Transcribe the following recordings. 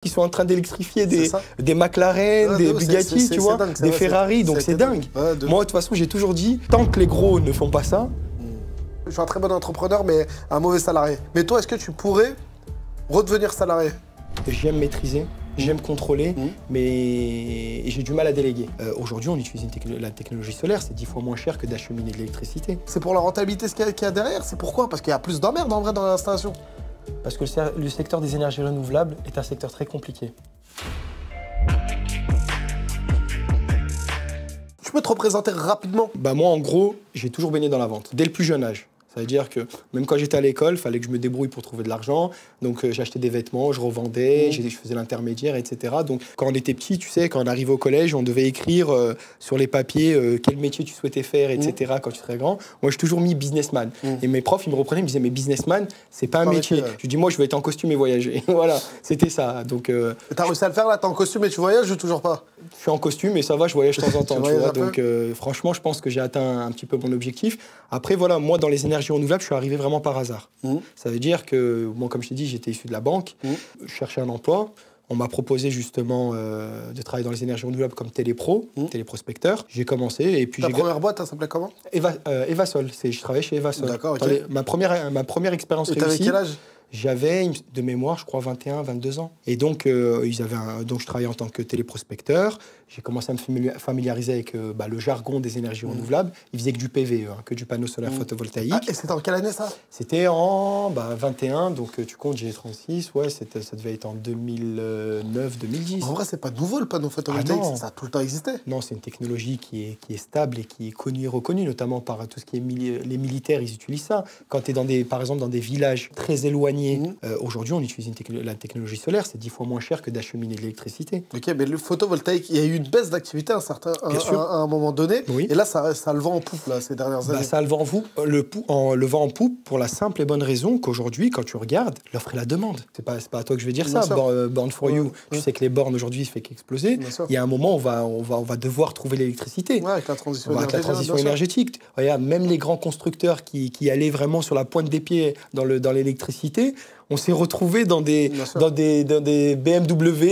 Qui sont en train d'électrifier des McLaren, des Bugatti, tu vois, des Ferrari, donc c'est dingue. Ouais, moi, de toute façon, j'ai toujours dit, tant que les gros ne font pas ça... Je suis un très bon entrepreneur, mais un mauvais salarié. Mais toi, est-ce que tu pourrais redevenir salarié? J'aime maîtriser, j'aime contrôler, mais j'ai du mal à déléguer. Aujourd'hui, on utilise la technologie solaire, c'est 10 fois moins cher que d'acheminer de l'électricité. C'est pour la rentabilité qu'il y a derrière, c'est pourquoi? Parce qu'il y a plus d'emmerde en vrai dans l'installation. Parce que le secteur des énergies renouvelables est un secteur très compliqué. Tu peux te représenter rapidement? Bah moi, en gros, j'ai toujours baigné dans la vente, dès le plus jeune âge. Ça veut dire que même quand j'étais à l'école, il fallait que je me débrouille pour trouver de l'argent. Donc j'achetais des vêtements, je revendais, je faisais l'intermédiaire, etc. Donc quand on était petit, tu sais, quand on arrivait au collège, on devait écrire sur les papiers quel métier tu souhaitais faire, etc. quand tu serais grand. Moi, j'ai toujours mis businessman. Et mes profs, ils me reprenaient, ils me disaient, mais businessman, c'est pas un métier. Je dis, moi, je veux être en costume et voyager. Voilà, c'était ça. Donc, t'as réussi à le faire là? T'es en costume et tu voyages ou toujours pas? Je suis en costume et ça va, je voyage de temps en temps. Tu vois, donc franchement, je pense que j'ai atteint un petit peu mon objectif. Après, voilà, moi, dans les énergies renouvelables, je suis arrivé vraiment par hasard. Ça veut dire que, moi, comme je t'ai dit, j'étais issu de la banque, je cherchais un emploi. On m'a proposé justement de travailler dans les énergies renouvelables comme télépro, téléprospecteur. J'ai commencé et puis ta première boîte, ça s'appelait comment? Evasol. Je travaillais chez Evasol. D'accord, ok. Ma première expérience réussie. Et t'avais quel âge? J'avais, de mémoire, je crois, 21, 22 ans. Et donc, donc je travaillais en tant que téléprospecteur. J'ai commencé à me familiariser avec le jargon des énergies renouvelables. Ils faisaient que du PV, que du panneau solaire photovoltaïque. Ah, et c'était en quelle année, ça? C'était en 21, donc tu comptes, j'ai 36. Ouais, ça devait être en 2009, 2010. En vrai, c'est pas nouveau, le panneau photovoltaïque. Ça a tout le temps existé. Non, c'est une technologie qui est stable et qui est connue et reconnue, notamment par tout ce qui est les militaires, ils utilisent ça. Quand tu es, par exemple, dans des villages très éloignés, aujourd'hui, on utilise la technologie solaire, c'est 10 fois moins cher que d'acheminer de l'électricité. Ok, mais le photovoltaïque, il y a eu une baisse d'activité à un moment donné, et là, ça le vend en poupe, là, ces dernières années. Ça le vend en poupe pour la simple et bonne raison qu'aujourd'hui, quand tu regardes, l'offre et la demande. C'est pas à toi que je vais dire ça, Born for You. Tu sais que les bornes aujourd'hui, ça fait qu'exploser. Il y a un moment, on va devoir trouver l'électricité. Ouais, avec la transition énergétique. Regarde, même les grands constructeurs qui allaient vraiment sur la pointe des pieds dans l'électricité, on s'est retrouvés dans des BMW,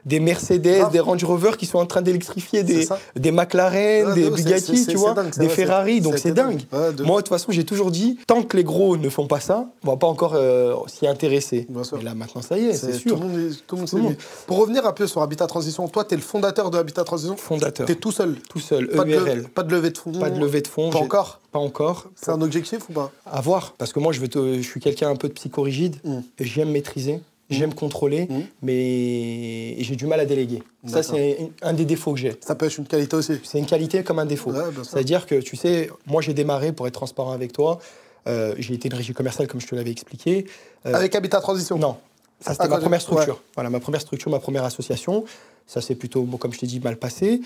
des Mercedes, des Range Rover qui sont en train d'électrifier des McLaren, des Bugatti, tu vois, des Ferrari, donc c'est dingue. Moi, de toute façon, j'ai toujours dit, tant que les gros ne font pas ça, on va pas encore s'y intéresser. Mais là, maintenant, ça y est, c'est sûr. Tout le monde sait. Pour revenir un peu sur Habitat Transition, toi, tu es le fondateur de Habitat Transition? Fondateur. Tu es tout seul? Tout seul, EURL. Pas de levée de fonds? Pas de levée de fonds. Pas encore? Pas encore. C'est un objectif ou pas? À voir, parce que moi, je suis quelqu'un un peu de psychorigide. J'aime maîtriser, j'aime contrôler, mais j'ai du mal à déléguer. Ça, c'est un des défauts que j'ai. Ça peut être une qualité aussi. C'est une qualité comme un défaut. Ouais, c'est-à-dire que, tu sais, moi, j'ai démarré, pour être transparent avec toi, j'ai été une régie commerciale, comme je te l'avais expliqué. Avec Habitat Transition? Non. Ça, c'était ma première structure. Ouais. Voilà, ma première structure, ma première association. Ça s'est plutôt, comme je t'ai dit, mal passé.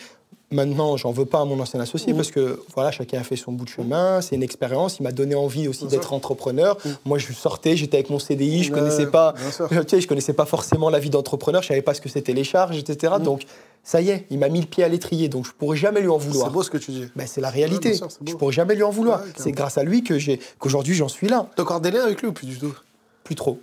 Maintenant, j'en veux pas à mon ancien associé parce que voilà, chacun a fait son bout de chemin. C'est une expérience. Il m'a donné envie aussi d'être entrepreneur. Moi, je sortais, j'étais avec mon CDI, je connaissais pas, je connaissais pas forcément la vie d'entrepreneur. Je savais pas ce que c'était les charges, etc. Donc, ça y est, il m'a mis le pied à l'étrier. Donc, je pourrais jamais lui en vouloir. C'est beau ce que tu dis. Ben, c'est la réalité. Je pourrais jamais lui en vouloir. C'est grâce à lui qu'aujourd'hui j'en suis là. T'as encore des liens avec lui ou plus du tout? Plus trop.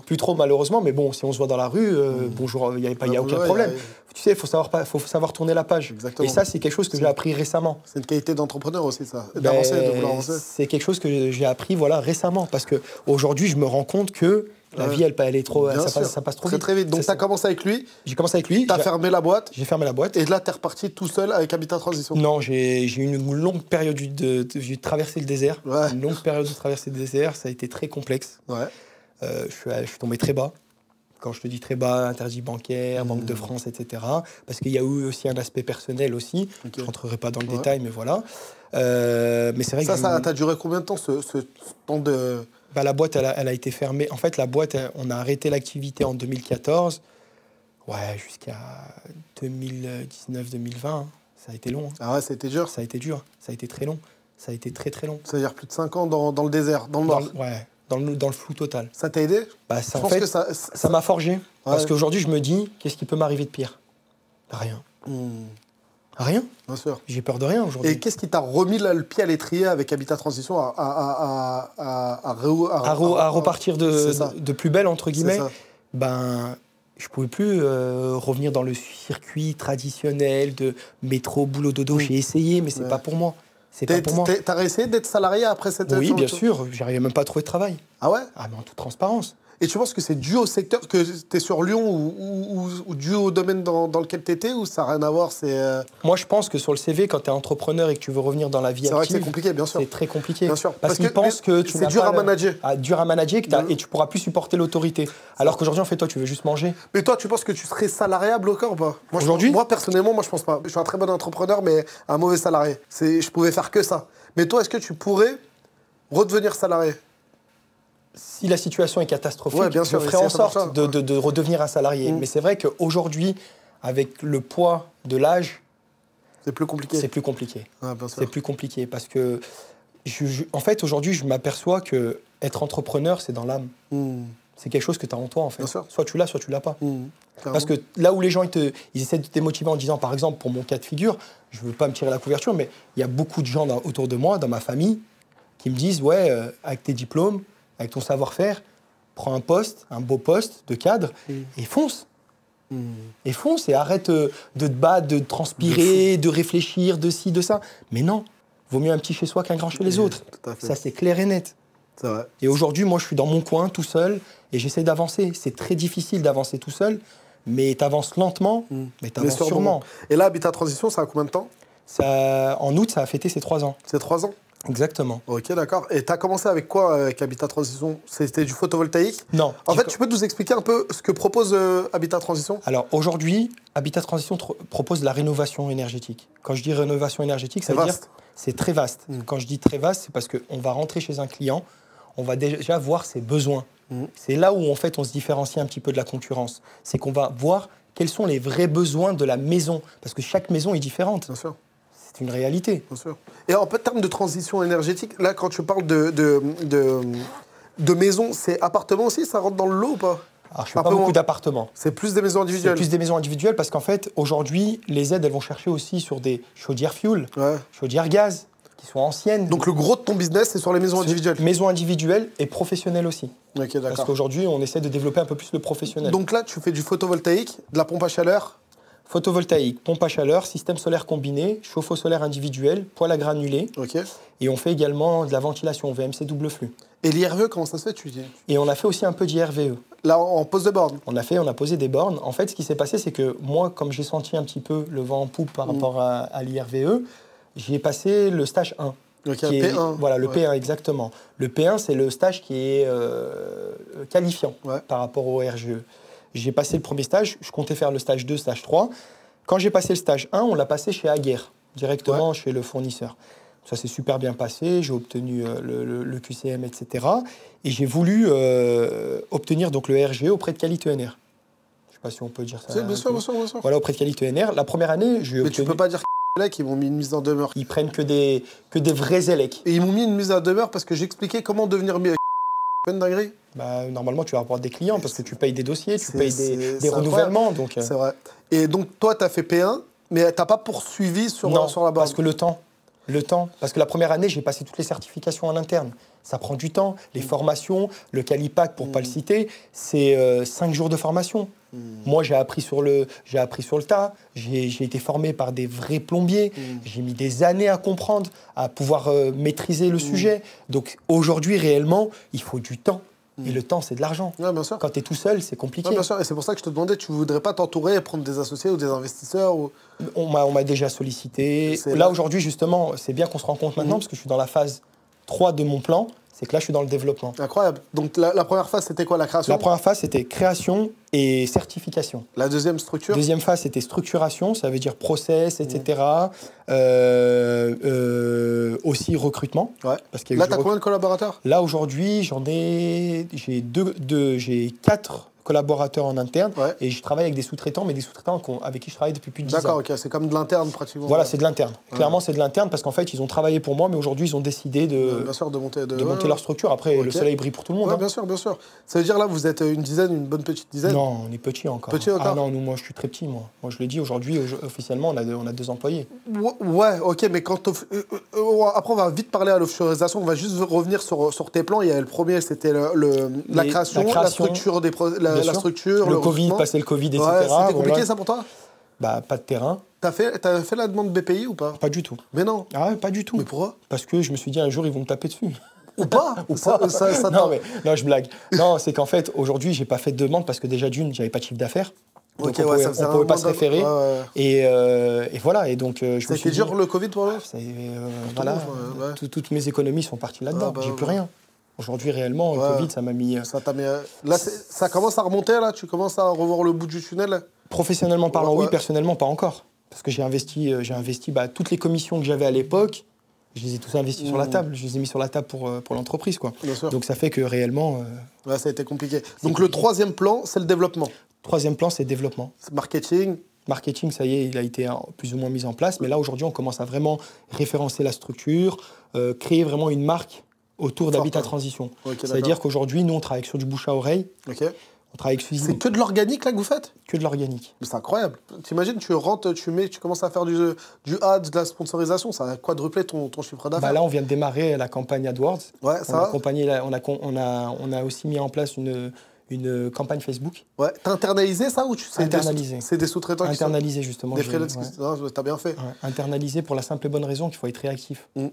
Plus trop, malheureusement, mais bon, si on se voit dans la rue, bonjour, il n'y a aucun problème. Tu sais, il faut savoir tourner la page. Exactement. Et ça, c'est quelque chose que j'ai appris récemment. C'est une qualité d'entrepreneur aussi, ça. D'avancer, de vouloir avancer. C'est quelque chose que j'ai appris récemment. Parce qu'aujourd'hui, je me rends compte que la vie, elle est trop. Ça passe trop vite. Très vite. Donc, tu as commencé avec lui. J'ai commencé avec lui. Tu as fermé la boîte. J'ai fermé la boîte. Et là, tu es reparti tout seul avec Habitat Transition. Non, j'ai eu une longue période j'ai traversé le désert. Une longue période de traverser le désert. Ça a été très complexe. Je suis tombé très bas. Quand je te dis très bas, interdit bancaire, Banque de France, etc. Parce qu'il y a eu aussi un aspect personnel aussi. Je ne rentrerai pas dans le détail, mais voilà. Mais c'est vrai que ça a duré combien de temps, ce temps de... La boîte, elle a été fermée. En fait, la boîte, on a arrêté l'activité en 2014. Ouais, jusqu'à 2019-2020. Ça a été long. Ah ouais, ça a été dur? Ça a été dur. Ça a été très long. Ça a été très, très long. Ça veut dire plus de 5 ans dans le désert, dans le nord? Ouais. Dans le flou total. Ça t'a aidé? En fait, ça m'a forgé. Parce qu'aujourd'hui, je me dis, qu'est-ce qui peut m'arriver de pire? Rien. Rien. Bien sûr. J'ai peur de rien aujourd'hui. Et qu'est-ce qui t'a remis le pied à l'étrier avec Habitat Transition à repartir de plus belle, entre guillemets? je pouvais plus revenir dans le circuit traditionnel de métro, boulot, dodo. J'ai essayé, mais c'est pas pour moi. C'est pas pour moi. T'as réessayé d'être salarié après cette... Oui, bien sûr. J'arrivais même pas à trouver de travail. Ah ouais? Ah, mais en toute transparence. Et tu penses que c'est dû au secteur, que tu es sur Lyon ou dû au domaine dans lequel tu étais, ou ça n'a rien à voir? Moi, je pense que sur le CV, quand tu es entrepreneur et que tu veux revenir dans la vie active, c'est vrai que c'est compliqué, bien sûr. C'est très compliqué. Bien sûr. Parce qu'ils pensent que tu c'est dur à manager. Dur à manager et tu pourras plus supporter l'autorité. Alors qu'aujourd'hui, en fait, toi, tu veux juste manger. Mais toi, tu penses que tu serais salariable au corps ou pas? Aujourd'hui? Moi, personnellement, je pense pas. Je suis un très bon entrepreneur, mais un mauvais salarié. Je pouvais faire que ça. Mais toi, est-ce que tu pourrais redevenir salarié? Si la situation est catastrophique, ouais, bien sûr, je ferai en sorte de redevenir un salarié. Mais c'est vrai qu'aujourd'hui, avec le poids de l'âge, c'est plus compliqué. C'est plus compliqué. Ouais, c'est plus compliqué parce que, en fait, aujourd'hui, je m'aperçois que être entrepreneur, c'est dans l'âme. C'est quelque chose que tu as en toi, en fait. Soit tu l'as, soit tu l'as pas. Parce que là où les gens ils essaient de te démotiver en disant, par exemple, pour mon cas de figure, je ne veux pas me tirer la couverture, mais il y a beaucoup de gens autour de moi, dans ma famille, qui me disent, ouais, avec tes diplômes, avec ton savoir-faire, prends un poste, un beau poste de cadre, et fonce. Et fonce, et arrête de te battre, de transpirer, de réfléchir, de ci, de ça. Mais non, vaut mieux un petit chez soi qu'un grand chez les autres. Ça, c'est clair et net. C'est vrai. Et aujourd'hui, moi, je suis dans mon coin, tout seul, et j'essaie d'avancer. C'est très difficile d'avancer tout seul, mais tu avances lentement, mais tu avances sûrement. Et là, Habitat Transition, ça a combien de temps? En août, ça a fêté ses 3 ans. C'est 3 ans? Exactement. Ok, d'accord. Et tu as commencé avec quoi avec Habitat Transition? C'était du photovoltaïque? Non. En fait, tu peux nous expliquer un peu ce que propose Habitat Transition? Alors aujourd'hui, Habitat Transition propose de la rénovation énergétique. Quand je dis rénovation énergétique, ça veut dire c'est très vaste. Quand je dis très vaste, c'est parce qu'on va rentrer chez un client, on va déjà voir ses besoins. C'est là où en fait on se différencie un petit peu de la concurrence. C'est qu'on va voir quels sont les vrais besoins de la maison. Parce que chaque maison est différente. Bien sûr. C'est une réalité. Bien sûr. Et en termes de transition énergétique, là, quand tu parles de maison, c'est appartement aussi? Ça rentre dans le lot ou pas? Alors, je ne fais pas beaucoup d'appartements. C'est plus des maisons individuelles? C'est plus des maisons individuelles parce qu'en fait, aujourd'hui, les aides, elles vont chercher aussi sur des chaudières fuel, chaudières gaz, qui sont anciennes. Donc, le gros de ton business, c'est sur les maisons individuelles? Maisons individuelles et professionnelles aussi. Ok, d'accord. Parce qu'aujourd'hui, on essaie de développer un peu plus le professionnel. Donc là, tu fais du photovoltaïque, de la pompe à chaleur? Photovoltaïque, pompe à chaleur, système solaire combiné, chauffe-eau solaire individuel, poêle à granulés. Ok. Et on fait également de la ventilation, VMC double flux. Et l'IRVE, comment ça se fait, tu dis? Et on a fait aussi un peu d'IRVE. Là, on pose de bornes? On a posé des bornes. En fait, ce qui s'est passé, c'est que moi, comme j'ai senti un petit peu le vent en poupe par rapport à l'IRVE, j'ai passé le stage 1. Donc, P1. Voilà, le P1, exactement. Le P1, c'est le stage qui est qualifiant par rapport au RGE. J'ai passé le premier stage, je comptais faire le stage 2, stage 3. Quand j'ai passé le stage 1, on l'a passé chez Aguerre, directement chez le fournisseur. Ça s'est super bien passé, j'ai obtenu le QCM, etc. Et j'ai voulu obtenir donc, le RGE auprès de Qualité ENR. Je ne sais pas si on peut dire ça. Bien sûr, bien sûr, bien sûr. Voilà, auprès de Qualité ENR. La première année, j'ai obtenu... Mais tu peux pas dire qu'ils m'ont mis une mise en demeure. Ils prennent que des vrais élecs. Et ils m'ont mis une mise en demeure parce que j'expliquais comment devenir mieux. Peine dinguerie. Normalement, tu vas avoir des clients parce que tu payes des dossiers, tu payes des renouvellements. Donc, c'est vrai. Et donc, toi, tu as fait P1, mais tu n'as pas poursuivi sur la borne? Parce que le temps. Parce que la première année, j'ai passé toutes les certifications en interne. Ça prend du temps. Les formations, le Calipac, pour ne pas le citer, c'est 5 jours de formation. Moi, j'ai appris sur le tas. J'ai été formé par des vrais plombiers. J'ai mis des années à comprendre, à pouvoir maîtriser le sujet. Donc aujourd'hui, réellement, il faut du temps. Et le temps, c'est de l'argent. Ouais, bien sûr. Quand tu es tout seul, c'est compliqué. Ouais, bien sûr. Et c'est pour ça que je te demandais, tu ne voudrais pas t'entourer et prendre des associés ou des investisseurs On m'a déjà sollicité. Là, aujourd'hui, justement, c'est bien qu'on se rend compte maintenant, parce que je suis dans la phase 3 de mon plan. C'est que là, je suis dans le développement. Incroyable. Donc, la première phase, c'était quoi, la création? La première phase, c'était création et certification. La deuxième, structure? Deuxième phase, c'était structuration, ça veut dire process, etc. Aussi recrutement. Ouais. Parce là, tu as combien de collaborateurs? Là, aujourd'hui, j'ai 4 collaborateurs en interne et je travaille avec des sous-traitants, mais des sous-traitants avec qui je travaille depuis plus de 10 ans. D'accord, ok, c'est comme de l'interne pratiquement. Voilà, c'est de l'interne. Clairement, c'est de l'interne parce qu'en fait, ils ont travaillé pour moi, mais aujourd'hui, ils ont décidé de monter leur structure. Après, le soleil brille pour tout le monde. Ouais, bien sûr, bien sûr. Ça veut dire là, vous êtes une bonne petite dizaine? Non, on est petit encore. Petit encore? Ah non, moi, je suis très petit, moi. Moi, je l'ai dit, aujourd'hui, officiellement, on a 2 employés. Ouais, ok, mais quand après, on va vite parler à l'offshoreisation. On va juste revenir sur tes plans. Il y a le premier, c'était la création, la structure, la sûr. structure, Le Covid, recrutement. passer le Covid, etc. Ouais, c'était compliqué Voilà. ça pour toi? Bah, pas de terrain, T'as fait la demande BPI ou pas? pas du tout. Mais non. Ah ouais, pas du tout. Mais pourquoi? Parce que je me suis dit un jour ils vont me taper dessus. Ou pas? Ou Ça- pas. ça Non, mais non, je blague. Non, c'est qu'en fait aujourd'hui j'ai pas fait de demande parce que déjà d'une j'avais pas de chiffre d'affaires. Donc Ok, ouais, ça faisait on un pouvait pas moment se référer. Ouais, ouais. Et voilà. Et donc je Ça a me été suis dit, dur le Covid pour eux? voilà, ouais. toutes mes économies sont parties là-dedans. Ah, bah, J'ai plus ouais. rien. Aujourd'hui réellement, le Ouais. Covid ça m'a mis. Ça t'a mis. Là, ça commence à remonter, là? Tu commences à revoir le bout du tunnel? Professionnellement parlant, Ouais. oui. Personnellement, pas encore. Parce que j'ai investi bah, toutes les commissions que j'avais à l'époque. Je les ai tous investis sur la table. Je les ai mis sur la table pour l'entreprise, quoi. Bien sûr. Donc ça fait que réellement, Ouais, ça a été compliqué. Donc le troisième plan, c'est le développement. troisième plan, c'est développement. C'est marketing. Marketing, ça y est, il a été plus ou moins mis en place. Mais là, aujourd'hui, on commence à vraiment référencer la structure, créer vraiment une marque autour d'Habitat Forte, ouais. Transition. Ok, C'est-à-dire d'accord. qu'aujourd'hui, nous, on travaille sur du bouche à oreille. Ok. On travaille C'est exclusivement que de l'organique, là, que vous faites? que de l'organique. Mais c'est incroyable. T'imagines, tu rentres, tu commences à faire du ads, de la sponsorisation, ça a quadruplé ton chiffre d'affaires. Bah là, on vient de démarrer la campagne AdWords. Ouais, On ça a, va. accompagné on a aussi mis en place une campagne Facebook. Ouais. T'as internalisé ça ou c'est Internalisé. c'est des sous-traitants qui sont Internalisé, justement. des j'ai- freelances ouais. Non, t'as bien fait. Ouais, internalisé pour la simple et bonne raison qu'il faut être réactif Mm.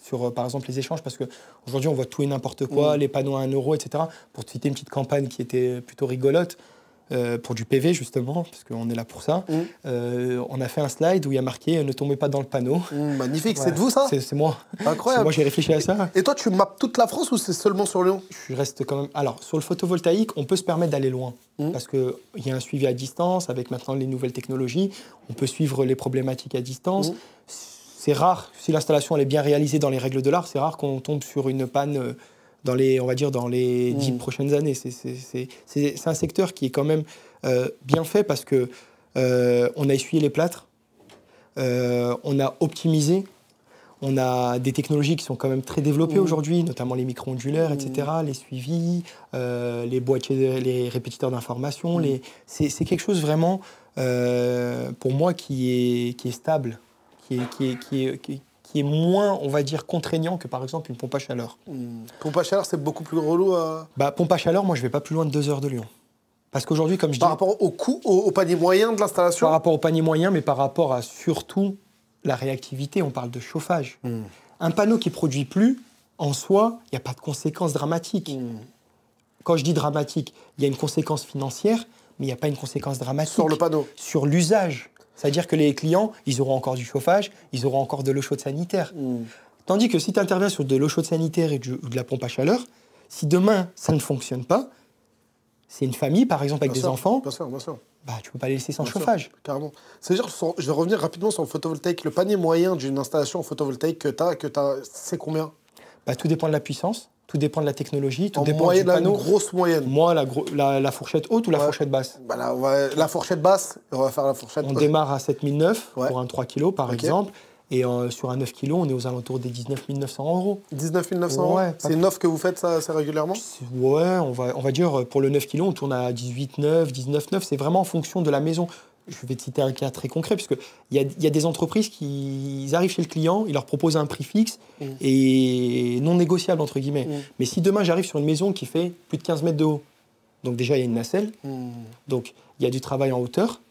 sur, par exemple, les échanges, parce qu'aujourd'hui, on voit tout et n'importe quoi, les panneaux à 1 euro, etc. Pour te citer une petite campagne qui était plutôt rigolote, pour du PV, justement, parce qu'on est là pour ça, on a fait un slide où il y a marqué « Ne tombez pas dans le panneau Magnifique, Ouais. c'est de vous ça? C'est moi. C'est Incroyable. moi, j'ai réfléchi à ça. Et toi, tu mappes toute la France ou c'est seulement sur Lyon? Je reste quand même. Alors, sur le photovoltaïque, on peut se permettre d'aller loin. Parce qu'il y a un suivi à distance, avec maintenant les nouvelles technologies. On peut suivre les problématiques à distance. C'est rare, si l'installation elle est bien réalisée dans les règles de l'art, c'est rare qu'on tombe sur une panne dans les, on va dire, dans les 10 prochaines années. C'est un secteur qui est quand même bien fait parce que on a essuyé les plâtres, on a optimisé. On a des technologies qui sont quand même très développées aujourd'hui, notamment les micro-onduleurs, etc., les suivis, les boîtiers, les répétiteurs d'information. C'est quelque chose vraiment, pour moi, qui est stable, qui est moins, on va dire, contraignant que par exemple une pompe à chaleur. Pompe à chaleur, c'est beaucoup plus relou Bah, pompe à chaleur, moi, je ne vais pas plus loin de 2 heures de Lyon. Parce qu'aujourd'hui, comme je dis, par rapport au coût, au panier moyen de l'installation. par rapport au panier moyen, mais par rapport à surtout la réactivité, on parle de chauffage. Un panneau qui ne produit plus, en soi, il n'y a pas de conséquences dramatiques. Quand je dis dramatique, il y a une conséquence financière, mais il n'y a pas une conséquence dramatique. Sur le panneau. Sur l'usage. C'est-à-dire que les clients, ils auront encore du chauffage, ils auront encore de l'eau chaude sanitaire. Tandis que si tu interviens sur de l'eau chaude sanitaire et ou de la pompe à chaleur, si demain, ça ne fonctionne pas, c'est une famille, par exemple, avec Bien des sûr, enfants, Bien sûr, bien sûr. bah, tu ne peux pas les laisser sans Bien sûr, chauffage. carrément. C'est-à-dire, je vais revenir rapidement sur le photovoltaïque. Le panier moyen d'une installation photovoltaïque que tu as, c'est combien? Bah, tout dépend de la puissance, tout dépend de la technologie, tout En dépend moyenne, du là, une panneau. grosse moyenne. Moi, la fourchette haute ou la Ouais. fourchette basse? Bah, la fourchette basse, on va faire la fourchette On basse. démarre à 7009 Ouais. pour un 3 kg, par Ok. exemple. Et sur un 9 kg, on est aux alentours des 19 900 euros. 19 900 Ouais, €. C'est une offre que vous faites ça assez régulièrement? Ouais, on va dire pour le 9 kg, on tourne à 18,9, 19,9. C'est vraiment en fonction de la maison. Je vais te citer un cas très concret, puisqu'il y a des entreprises qui ils arrivent chez le client, ils leur proposent un prix fixe et non négociable, entre guillemets. Mais si demain, j'arrive sur une maison qui fait plus de 15 mètres de haut, donc déjà, il y a une nacelle, donc il y a du travail en hauteur,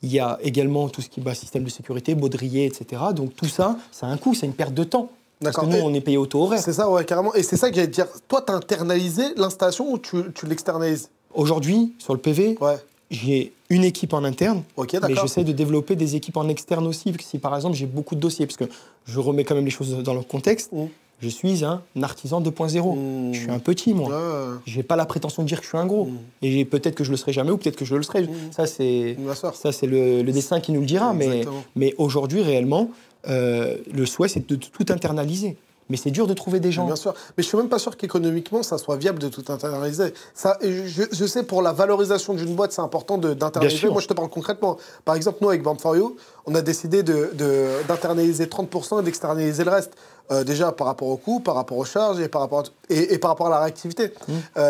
il y a également tout ce qui est système de sécurité, baudrier, etc. Donc tout ça, ça a un coût, c'est une perte de temps. Parce que D'accord. nous, Et on est payé au taux horaire. c'est ça, ouais, carrément. Et c'est ça que j'allais te dire. Toi, tu as internalisé l'installation ou tu l'externalises? Aujourd'hui, sur le PV, Ouais. j'ai une équipe en interne, Ok, mais d'accord. j'essaie de développer des équipes en externe aussi. Si par exemple j'ai beaucoup de dossiers, parce que je remets quand même les choses dans le contexte, je suis un artisan 2.0. Je suis un petit, moi. Ouais. Je n'ai pas la prétention de dire que je suis un gros. Et peut-être que je le serai jamais ou peut-être que je le serai. Ça, c'est Bien sûr. le destin qui nous le dira. Exactement. Mais aujourd'hui, réellement, le souhait, c'est de tout internaliser. Mais c'est dur de trouver des gens. Bien sûr. Mais je suis même pas sûr qu'économiquement, ça soit viable de tout internaliser. Ça, et je sais, pour la valorisation d'une boîte, c'est important Bien d'internaliser. sûr. Moi, je te parle concrètement. Par exemple, nous, avec Born for You, on a décidé d'internaliser 30% et d'externaliser le reste. Déjà, par rapport au coût, par rapport aux charges et par rapport à la réactivité.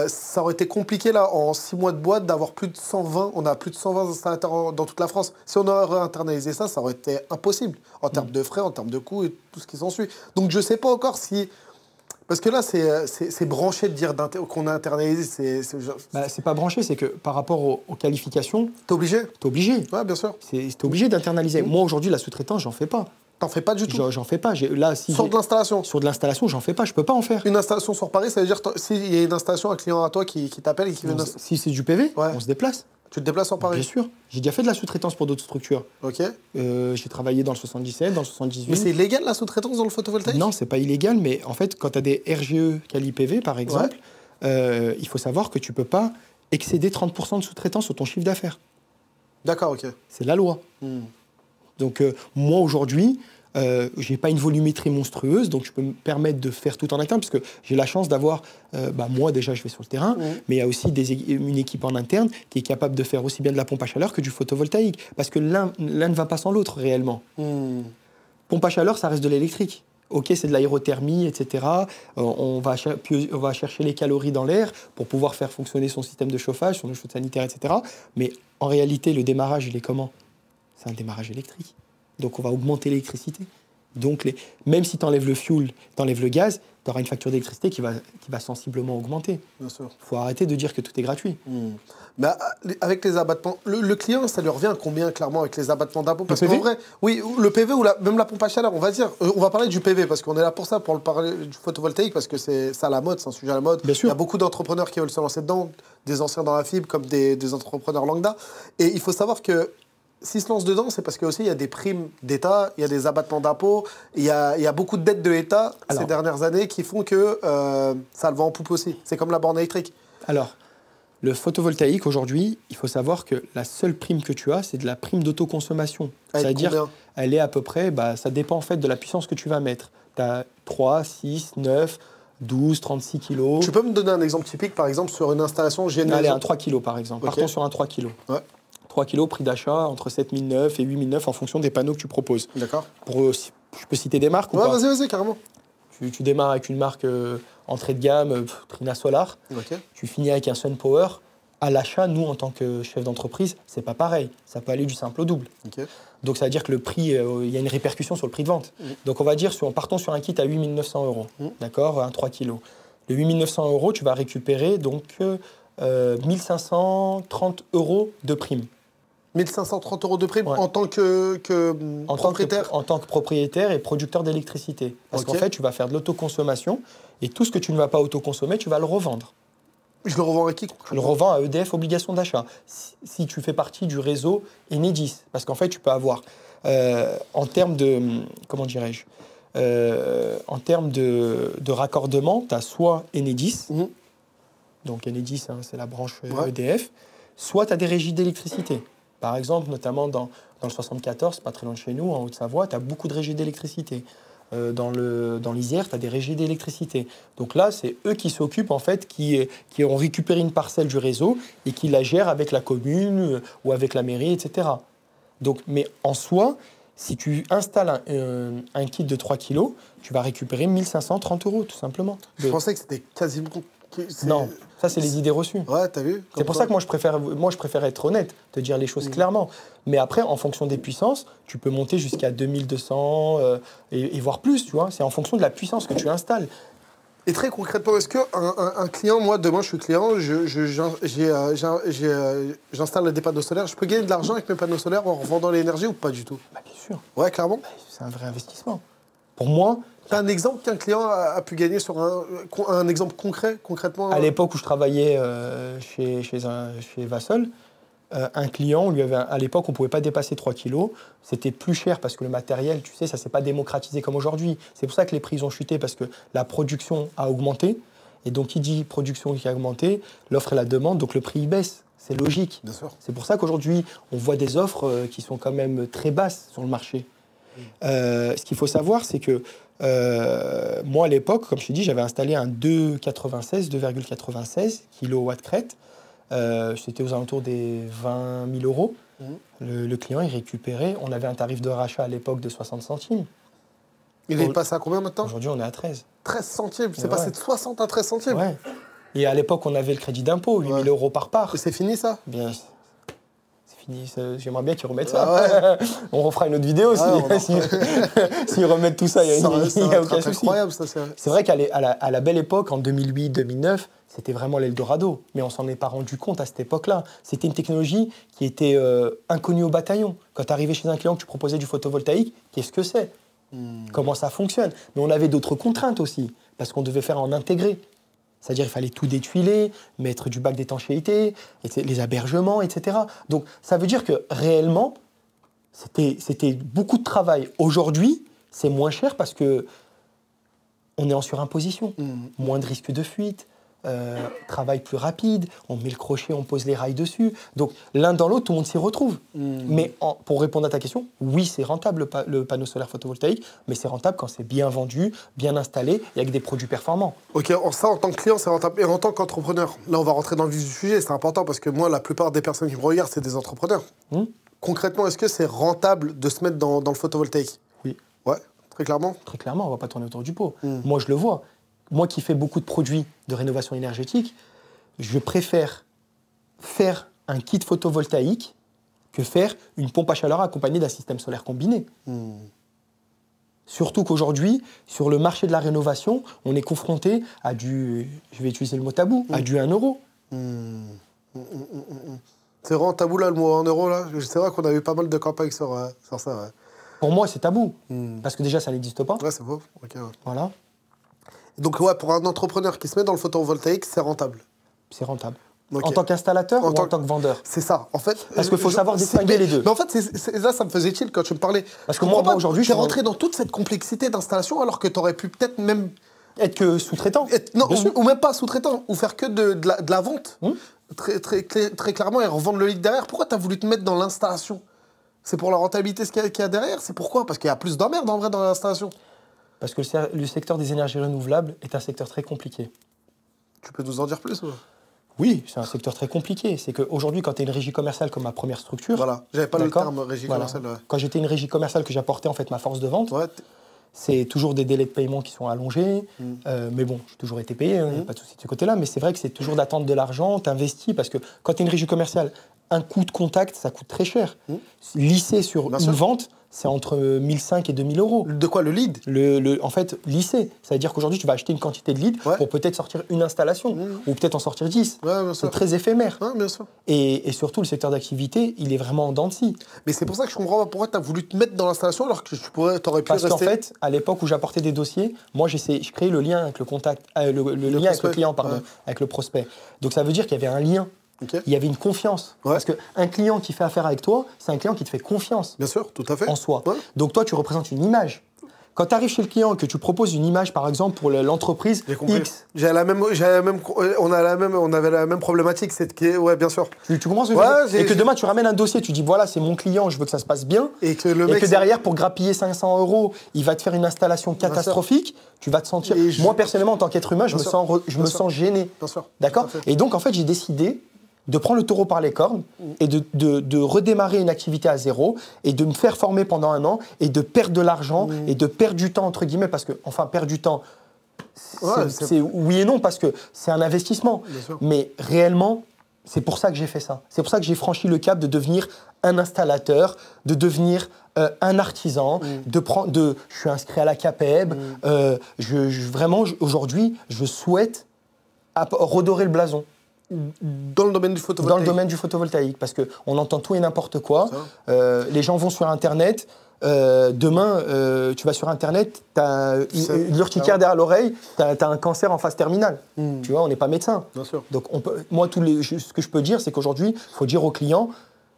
Ça aurait été compliqué, là, en 6 mois de boîte, d'avoir plus de 120. On a plus de 120 installateurs dans toute la France. Si on aurait internalisé ça, ça aurait été impossible. En termes de frais, en termes de coûts et tout ce qui s'ensuit. Donc, je sais pas encore si... Parce que là, c'est branché de dire qu'on a internalisé. C'est pas branché, c'est que par rapport aux qualifications... T'es obligé? T'es obligé. Ouais, bien sûr. T'es obligé d'internaliser. Moi, aujourd'hui, la sous-traitance, j'en fais pas. T'en fais pas du tout? J'en fais pas. Là, sur de l'installation? Sur de l'installation, j'en fais pas. Je peux pas en faire. Une installation sur Paris, ça veut dire s'il y a une installation, un client à toi qui t'appelle et qui veut... Si c'est du PV, on se déplace. Tu te déplaces sur Paris? Bien sûr. J'ai déjà fait de la sous-traitance pour d'autres structures. Ok. J'ai travaillé dans le 77, dans le 78. Mais c'est illégal la sous-traitance dans le photovoltaïque? Non, c'est pas illégal, mais en fait, quand tu as des RGE Quali PV, par exemple, il faut savoir que tu peux pas excéder 30% de sous-traitance sur ton chiffre d'affaires. D'accord, ok. C'est la loi. Donc, moi, aujourd'hui, j'ai pas une volumétrie monstrueuse, donc je peux me permettre de faire tout en interne, parce que j'ai la chance d'avoir, moi déjà je vais sur le terrain, mais il y a aussi une équipe en interne qui est capable de faire aussi bien de la pompe à chaleur que du photovoltaïque, parce que l'un ne va pas sans l'autre réellement. Pompe à chaleur, ça reste de l'électrique. Ok, c'est de l'aérothermie, etc. On va chercher les calories dans l'air pour pouvoir faire fonctionner son système de chauffage, son eau chaude sanitaire, etc. Mais en réalité, le démarrage, il est comment? C'est un démarrage électrique. Donc, on va augmenter l'électricité. Donc, même si tu enlèves le fuel, tu enlèves le gaz, tu auras une facture d'électricité qui va sensiblement augmenter. Bien sûr. Il faut arrêter de dire que tout est gratuit. Mais avec les abattements, le client, ça lui revient à combien, clairement, avec les abattements d'impôts? Parce qu'en vrai, oui, le PV ou même la pompe à chaleur, on va parler du PV, parce qu'on est là pour ça, pour parler du photovoltaïque, parce que c'est ça la mode, c'est un sujet à la mode. Bien sûr. Il y a beaucoup d'entrepreneurs qui veulent se lancer dedans, des anciens dans la fibre, comme des entrepreneurs lambda. Et il faut savoir que s'ils se lancent dedans, c'est parce qu'il y a des primes d'État, il y a des abattements d'impôts, il y a beaucoup de dettes de l'État ces dernières années qui font que ça le vend en poupe aussi. C'est comme la borne électrique. Alors, le photovoltaïque, aujourd'hui, il faut savoir que la seule prime que tu as, c'est de la prime d'autoconsommation. C'est-à-dire, elle est à peu près, ça dépend en fait de la puissance que tu vas mettre. Tu as 3, 6, 9, 12, 36 kilos. Tu peux me donner un exemple typique, par exemple, sur une installation GNL? Allez, un 3 kilos, par exemple. Partons sur un 3 kilos. Ouais. 3 kilos, prix d'achat entre 7 900 et 8 900 en fonction des panneaux que tu proposes. D'accord. Je peux citer des marques ou pas? Vas-y, carrément. Tu démarres avec une marque entrée de gamme, Trina Solar. Okay. Tu finis avec un SunPower. À l'achat, nous, en tant que chef d'entreprise, c'est pas pareil. Ça peut aller du simple au double. Okay. Donc, ça veut dire que le prix, il y a une répercussion sur le prix de vente. Donc, on va dire, partons sur un kit à 8 900 €. D'accord, un 3 kilos. Le 8 900 €, tu vas récupérer donc 1 530 € de prime. 1 530 € de prime en tant que propriétaire? En tant que propriétaire et producteur d'électricité. Parce qu'en fait, tu vas faire de l'autoconsommation et tout ce que tu ne vas pas autoconsommer, tu vas le revendre. Je le revends à qui? Je le revends à EDF Obligation d'achat. Si tu fais partie du réseau Enedis. Parce qu'en fait, tu peux avoir, en termes de... Comment dirais-je en termes de raccordement, tu as soit Enedis, donc Enedis, c'est la branche EDF, soit tu as des régies d'électricité. Par exemple, notamment dans le 74, pas très loin de chez nous, en Haute-Savoie, tu as beaucoup de régies d'électricité. Dans l'Isère, tu as des régies d'électricité. Donc là, c'est eux qui s'occupent, en fait, qui ont récupéré une parcelle du réseau et qui la gèrent avec la commune ou avec la mairie, etc. Donc, mais en soi, si tu installes un kit de 3 kg, tu vas récupérer 1 530 €, tout simplement. Je pensais que c'était quasiment... Non, ça, c'est les idées reçues. Ouais, t'as vu? C'est pour ça que moi, je préfère être honnête, te dire les choses clairement. Mais après, en fonction des puissances, tu peux monter jusqu'à 2200 et voire plus, tu vois. C'est en fonction de la puissance que tu installes. Et très concrètement, est-ce qu'un client, moi, demain, je suis client, j'installe des panneaux solaires, je peux gagner de l'argent avec mes panneaux solaires en revendant l'énergie ou pas du tout? Bien sûr. Ouais, clairement. C'est un vrai investissement. Pour moi... T'as un exemple qu'un client a pu gagner sur un exemple concrètement? À l'époque où je travaillais chez Vassol, un client, à l'époque, on ne pouvait pas dépasser 3 kilos. C'était plus cher parce que le matériel, tu sais, ça ne s'est pas démocratisé comme aujourd'hui. C'est pour ça que les prix ont chuté, parce que la production a augmenté. Et donc, qui dit production qui a augmenté, l'offre et la demande, donc le prix il baisse. C'est logique. Bien sûr. C'est pour ça qu'aujourd'hui, on voit des offres qui sont quand même très basses sur le marché. Ce qu'il faut savoir, c'est que moi, à l'époque, comme je t'ai dit, j'avais installé un 2,96 kW crête. C'était aux alentours des 20 000 €. Le client, il récupérait. On avait un tarif de rachat à l'époque de 60 centimes. Il est passé à combien maintenant? Aujourd'hui, on est à 13. 13 centimes? C'est passé de 60 à 13 centimes? Ouais. Et à l'époque, on avait le crédit d'impôt, 8 000 € par part. Et c'est fini, ça? Bien, c'est J'aimerais bien qu'ils remettent ça. Ouais. On refera une autre vidéo s'ils remettent tout ça. Il n'y a aucun souci. Incroyable, ça. C'est vrai qu'à la belle époque, en 2008-2009, c'était vraiment l'Eldorado. Mais on s'en est pas rendu compte à cette époque-là. C'était une technologie qui était inconnue au bataillon. Quand tu arrivais chez un client que tu proposais du photovoltaïque, qu'est-ce que c'est? Comment ça fonctionne? Mais on avait d'autres contraintes aussi, parce qu'on devait faire en intégré. C'est-à-dire qu'il fallait tout détuiler, mettre du bac d'étanchéité, les hébergements, etc. Donc ça veut dire que réellement, c'était beaucoup de travail. Aujourd'hui, c'est moins cher parce qu'on est en surimposition. Moins de risques de fuite, travail plus rapide, on met le crochet, on pose les rails dessus. Donc l'un dans l'autre, tout le monde s'y retrouve. Mais pour répondre à ta question, oui, c'est rentable le panneau solaire photovoltaïque, mais c'est rentable quand c'est bien vendu, bien installé et avec des produits performants. Ok, ça en tant que client, c'est rentable. Et en tant qu'entrepreneur, là on va rentrer dans le vif du sujet, c'est important parce que moi, la plupart des personnes qui me regardent, c'est des entrepreneurs. Concrètement, est-ce que c'est rentable de se mettre dans le photovoltaïque? Oui. Ouais, très clairement. Très clairement, on ne va pas tourner autour du pot. Moi, je le vois. Moi qui fais beaucoup de produits de rénovation énergétique, je préfère faire un kit photovoltaïque que faire une pompe à chaleur accompagnée d'un système solaire combiné. Surtout qu'aujourd'hui, sur le marché de la rénovation, on est confronté à du, je vais utiliser le mot tabou, à du 1 euro. C'est vraiment tabou là, le mot 1 euro là. C'est vrai qu'on a eu pas mal de campagnes sur ça. Ouais. Pour moi, c'est tabou, parce que déjà, ça n'existe pas. Ouais, c'est beau. Ok. Ouais. Voilà. Donc ouais, pour un entrepreneur qui se met dans le photovoltaïque, c'est rentable. C'est rentable. Okay. En tant qu'installateur ou en tant que vendeur? C'est ça, en fait. Parce qu'il faut savoir distinguer les deux. Mais en fait, là, ça me faisait tilt quand tu me parlais. Parce que moi aujourd'hui, je suis rentré dans toute cette complexité d'installation alors que tu aurais pu peut-être même... Être que sous-traitant. Non, ou même pas sous-traitant, ou faire que de la vente. Très clairement, et revendre le lead derrière. Pourquoi tu as voulu te mettre dans l'installation? C'est pour la rentabilité qu'il y a derrière? C'est pourquoi? Parce qu'il y a plus d'emmerde en vrai dans l'installation. Parce que le secteur des énergies renouvelables est un secteur très compliqué. Tu peux nous en dire plus? Oui, c'est un secteur très compliqué. C'est qu'aujourd'hui, quand tu es une régie commerciale comme ma première structure... Voilà, j'avais pas le terme régie commerciale. Ouais. Quand j'étais une régie commerciale, que j'apportais en fait ma force de vente, c'est toujours des délais de paiement qui sont allongés. Mais bon, j'ai toujours été payé, il n'y a pas de souci de ce côté-là. Mais c'est vrai que c'est toujours d'attendre de l'argent, tu investis, parce que quand tu es une régie commerciale, un coût de contact, ça coûte très cher. Lisser sur une vente, c'est entre 1500 et 2000 euros. De quoi, le lead? En fait, lisser. Ça veut dire qu'aujourd'hui, tu vas acheter une quantité de leads pour peut-être sortir une installation, ou peut-être en sortir 10. C'est très éphémère. Bien sûr. Et surtout, le secteur d'activité, il est vraiment en dents de scie. Mais c'est pour ça que je comprends pas pourquoi tu as voulu te mettre dans l'installation alors que tu aurais pu Parce rester... qu'en fait, à l'époque où j'apportais des dossiers, moi, je créais le lien avec le contact, le lien avec le client, pardon, avec le prospect. Donc ça veut dire qu'il y avait un lien. Il y avait une confiance. Parce qu'un client qui fait affaire avec toi, c'est un client qui te fait confiance. Bien sûr, tout à fait. En soi. Donc toi, tu représentes une image. Quand tu arrives chez le client et que tu proposes une image, par exemple, pour l'entreprise X. On avait la même problématique. Ouais, bien sûr. Tu comprends ce que je veux dire? Et que demain, tu ramènes un dossier, tu dis voilà, c'est mon client, je veux que ça se passe bien. Et que derrière, pour grappiller 500 euros, il va te faire une installation catastrophique. Tu vas te sentir. Moi, personnellement, en tant qu'être humain, je me sens gêné. D'accord? Et donc, en fait, j'ai décidé de prendre le taureau par les cornes et de redémarrer une activité à zéro et de me faire former pendant 1 an et de perdre de l'argent et de perdre du temps, entre guillemets, parce que, enfin, perdre du temps, c'est oui et non, parce que c'est un investissement. Mais réellement, c'est pour ça que j'ai fait ça. C'est pour ça que j'ai franchi le cap de devenir un installateur, de devenir un artisan, je suis inscrit à la CAPEB. Vraiment, aujourd'hui, je souhaite redorer le blason. Dans le domaine du photovoltaïque. Dans le domaine du photovoltaïque, parce qu'on entend tout et n'importe quoi. Les gens vont sur Internet. Demain, tu vas sur Internet, tu as une urticaire derrière l'oreille, tu as un cancer en phase terminale. Tu vois, on n'est pas médecin. Bien sûr. Donc, moi, ce que je peux dire, c'est qu'aujourd'hui, il faut dire aux clients,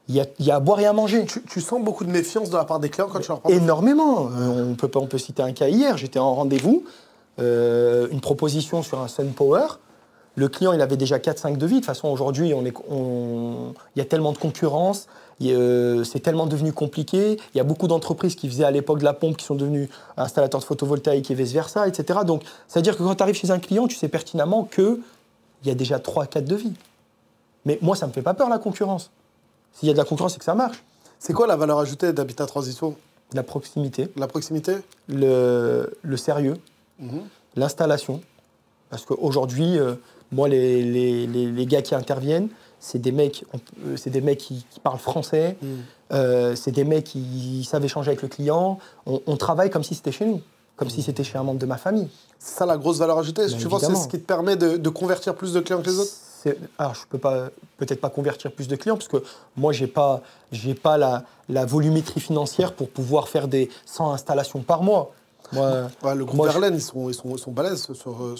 il y a à boire et à manger. Tu sens beaucoup de méfiance de la part des clients quand tu leur parles? Énormément. On peut citer un cas hier. J'étais en rendez-vous, une proposition sur un SunPower. Le client, il avait déjà 4-5 devis. De toute façon, aujourd'hui, il y a tellement de concurrence, c'est tellement devenu compliqué. Il y a beaucoup d'entreprises qui faisaient à l'époque de la pompe qui sont devenues installateurs de photovoltaïque et vice-versa, etc. Donc, c'est-à-dire que quand tu arrives chez un client, tu sais pertinemment qu'il y a déjà 3-4 devis. Mais moi, ça ne me fait pas peur, la concurrence. S'il y a de la concurrence, c'est que ça marche. C'est quoi la valeur ajoutée d'Habitat Transition? La proximité. La proximité? Le sérieux. L'installation. Parce qu'aujourd'hui... moi, les gars qui interviennent, c'est des mecs qui parlent français, c'est des mecs qui savent échanger avec le client. On travaille comme si c'était chez nous, comme si c'était chez un membre de ma famille. C'est ça la grosse valeur ajoutée. Tu penses que c'est ce qui te permet de convertir plus de clients que les autres? Alors, je ne peux peut-être pas convertir plus de clients, parce que moi, je n'ai pas la volumétrie financière pour pouvoir faire des 100 installations par mois. Moi, le groupe Verlaine, ils sont balèzes sur...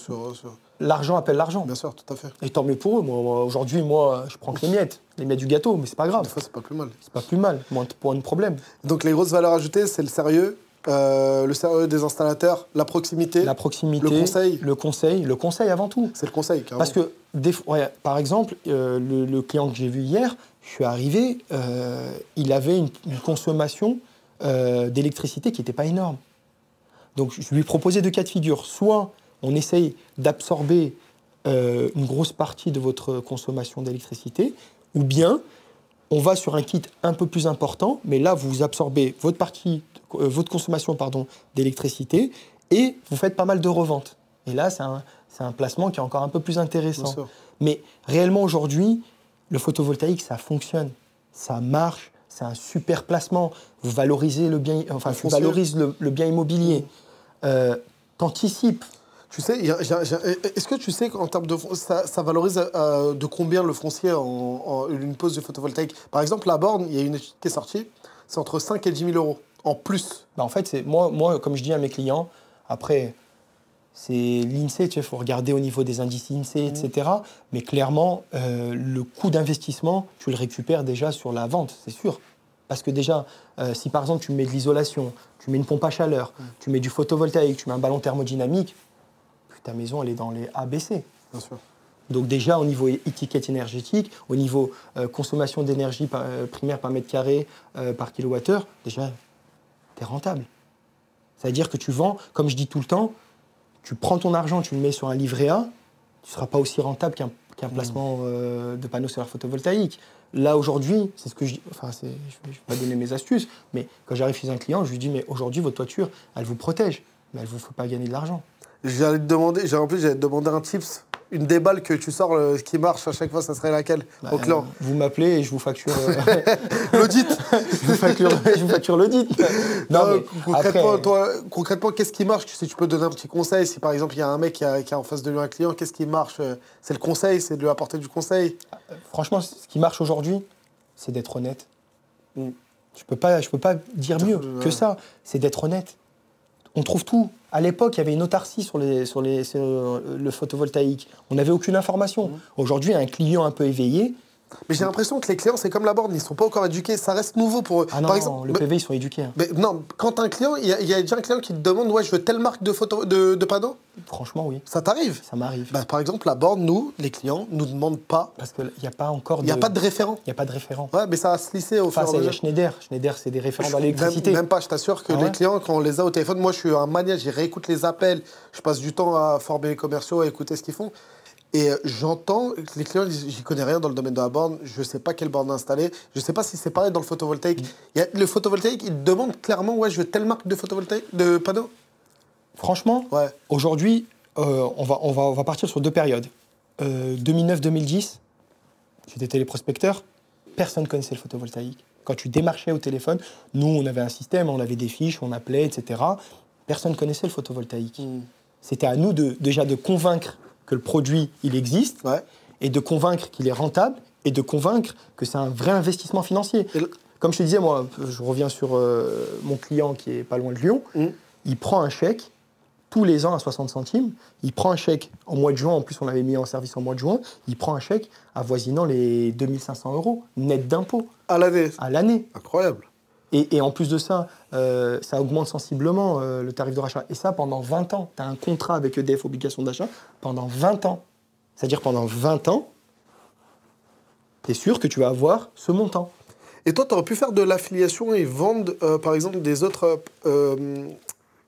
L'argent appelle l'argent. Bien sûr, tout à fait. Et tant mieux pour eux. Aujourd'hui, je prends que les miettes du gâteau, mais c'est pas grave. Des fois, c'est pas plus mal. C'est pas plus mal, moins de problème. Donc, les grosses valeurs ajoutées, c'est le sérieux des installateurs, la proximité, le conseil avant tout. C'est le conseil, carrément. Parce que, par exemple, le client que j'ai vu hier, je suis arrivé, il avait une consommation d'électricité qui n'était pas énorme. Donc, je lui ai proposé deux cas de figure. Soit on essaye d'absorber une grosse partie de votre consommation d'électricité, ou bien on va sur un kit un peu plus important, mais là, vous absorbez votre consommation d'électricité et vous faites pas mal de reventes. Et là, c'est un placement qui est encore un peu plus intéressant. Mais réellement, aujourd'hui, le photovoltaïque, ça fonctionne, ça marche, c'est un super placement. Vous valorisez le bien, le bien immobilier. T'anticipes. Tu sais, est-ce que tu sais qu'en termes de ça valorise de combien le foncier en une pose de photovoltaïque? Par exemple, la borne, il y a une étude qui est sortie, c'est entre 5 et 10 000 euros en plus. En fait, moi, comme je dis à mes clients, après, c'est l'INSEE, il faut regarder au niveau des indices INSEE, etc. Mais clairement, le coût d'investissement, tu le récupères déjà sur la vente, c'est sûr. Parce que déjà, si par exemple tu mets de l'isolation, tu mets une pompe à chaleur, tu mets du photovoltaïque, tu mets un ballon thermodynamique, ta maison elle est dans les ABC. Bien sûr. Donc déjà au niveau étiquette énergétique, au niveau consommation d'énergie primaire par mètre carré, par kilowattheure, déjà tu es rentable. C'est-à-dire que tu vends, comme je dis tout le temps, tu prends ton argent, tu le mets sur un livret A, tu ne seras pas aussi rentable qu'un placement de panneaux solaires photovoltaïques. Là, aujourd'hui, c'est ce que je dis, je ne vais pas donner mes astuces, mais quand j'arrive chez un client, je lui dis, mais aujourd'hui, votre toiture, elle vous protège, mais elle ne vous fait pas gagner de l'argent. J'allais te demander un tips. Une déballe que tu sors qui marche à chaque fois, ça serait laquelle au client? Vous m'appelez et je vous facture l'audit. je vous facture l'audit. Non, concrètement, qu'est-ce qui marche? Si tu peux donner un petit conseil, si par exemple il y a un mec qui a en face de lui un client, qu'est-ce qui marche? C'est le conseil, c'est de lui apporter du conseil? Franchement, ce qui marche aujourd'hui, c'est d'être honnête. Je peux pas dire mieux que ça. C'est d'être honnête. On trouve tout. À l'époque, il y avait une autarcie sur le photovoltaïque. On n'avait aucune information. Aujourd'hui, un client un peu éveillé. Mais j'ai l'impression que les clients, c'est comme la borne, ils ne sont pas encore éduqués. Ça reste nouveau pour eux. Ah non, par exemple, le PV, ils sont éduqués. Mais non, quand un client, il y a déjà un client qui te demande, ouais, je veux telle marque de panneau. Franchement, oui. Ça t'arrive? Ça m'arrive. Par exemple, la borne, nous, les clients, nous demandent pas. Parce qu'il n'y a pas encore Il n'y a pas de référent. Il n'y a pas de référent. Ouais, mais ça va se lisser au fur et à mesure. Il y a Schneider. Schneider, c'est des référents dans l'électricité. Même pas, je t'assure que les clients, quand on les a au téléphone, moi, je suis un maniaque, j'y réécoute les appels, je passe du temps à former les commerciaux, à écouter ce qu'ils font. Et j'entends que les clients disent, j'y connais rien dans le domaine de la borne, je ne sais pas quelle borne installer, je ne sais pas si c'est pareil dans le photovoltaïque. Le photovoltaïque, il demande clairement, ouais, je veux telle marque de panneau. Franchement, aujourd'hui, on va partir sur deux périodes. 2009-2010, j'étais téléprospecteur, personne ne connaissait le photovoltaïque. Quand tu démarchais au téléphone, nous, on avait un système, on avait des fiches, on appelait, etc. Personne ne connaissait le photovoltaïque. C'était à nous déjà de convaincre que le produit, il existe, et de convaincre qu'il est rentable, et de convaincre que c'est un vrai investissement financier. Comme je te disais, moi, je reviens sur mon client qui est pas loin de Lyon, il prend un chèque tous les ans à 60 centimes, il prend un chèque en mois de juin, en plus on l'avait mis en service en mois de juin, il prend un chèque avoisinant les 2500 € net d'impôts. À l'année? À l'année. Incroyable. Et en plus de ça, ça augmente sensiblement le tarif de rachat. Et ça, pendant 20 ans. Tu as un contrat avec EDF, obligation d'achat, pendant 20 ans. C'est-à-dire pendant 20 ans, tu es sûr que tu vas avoir ce montant. Et toi, tu aurais pu faire de l'affiliation et vendre, par exemple, des autres... je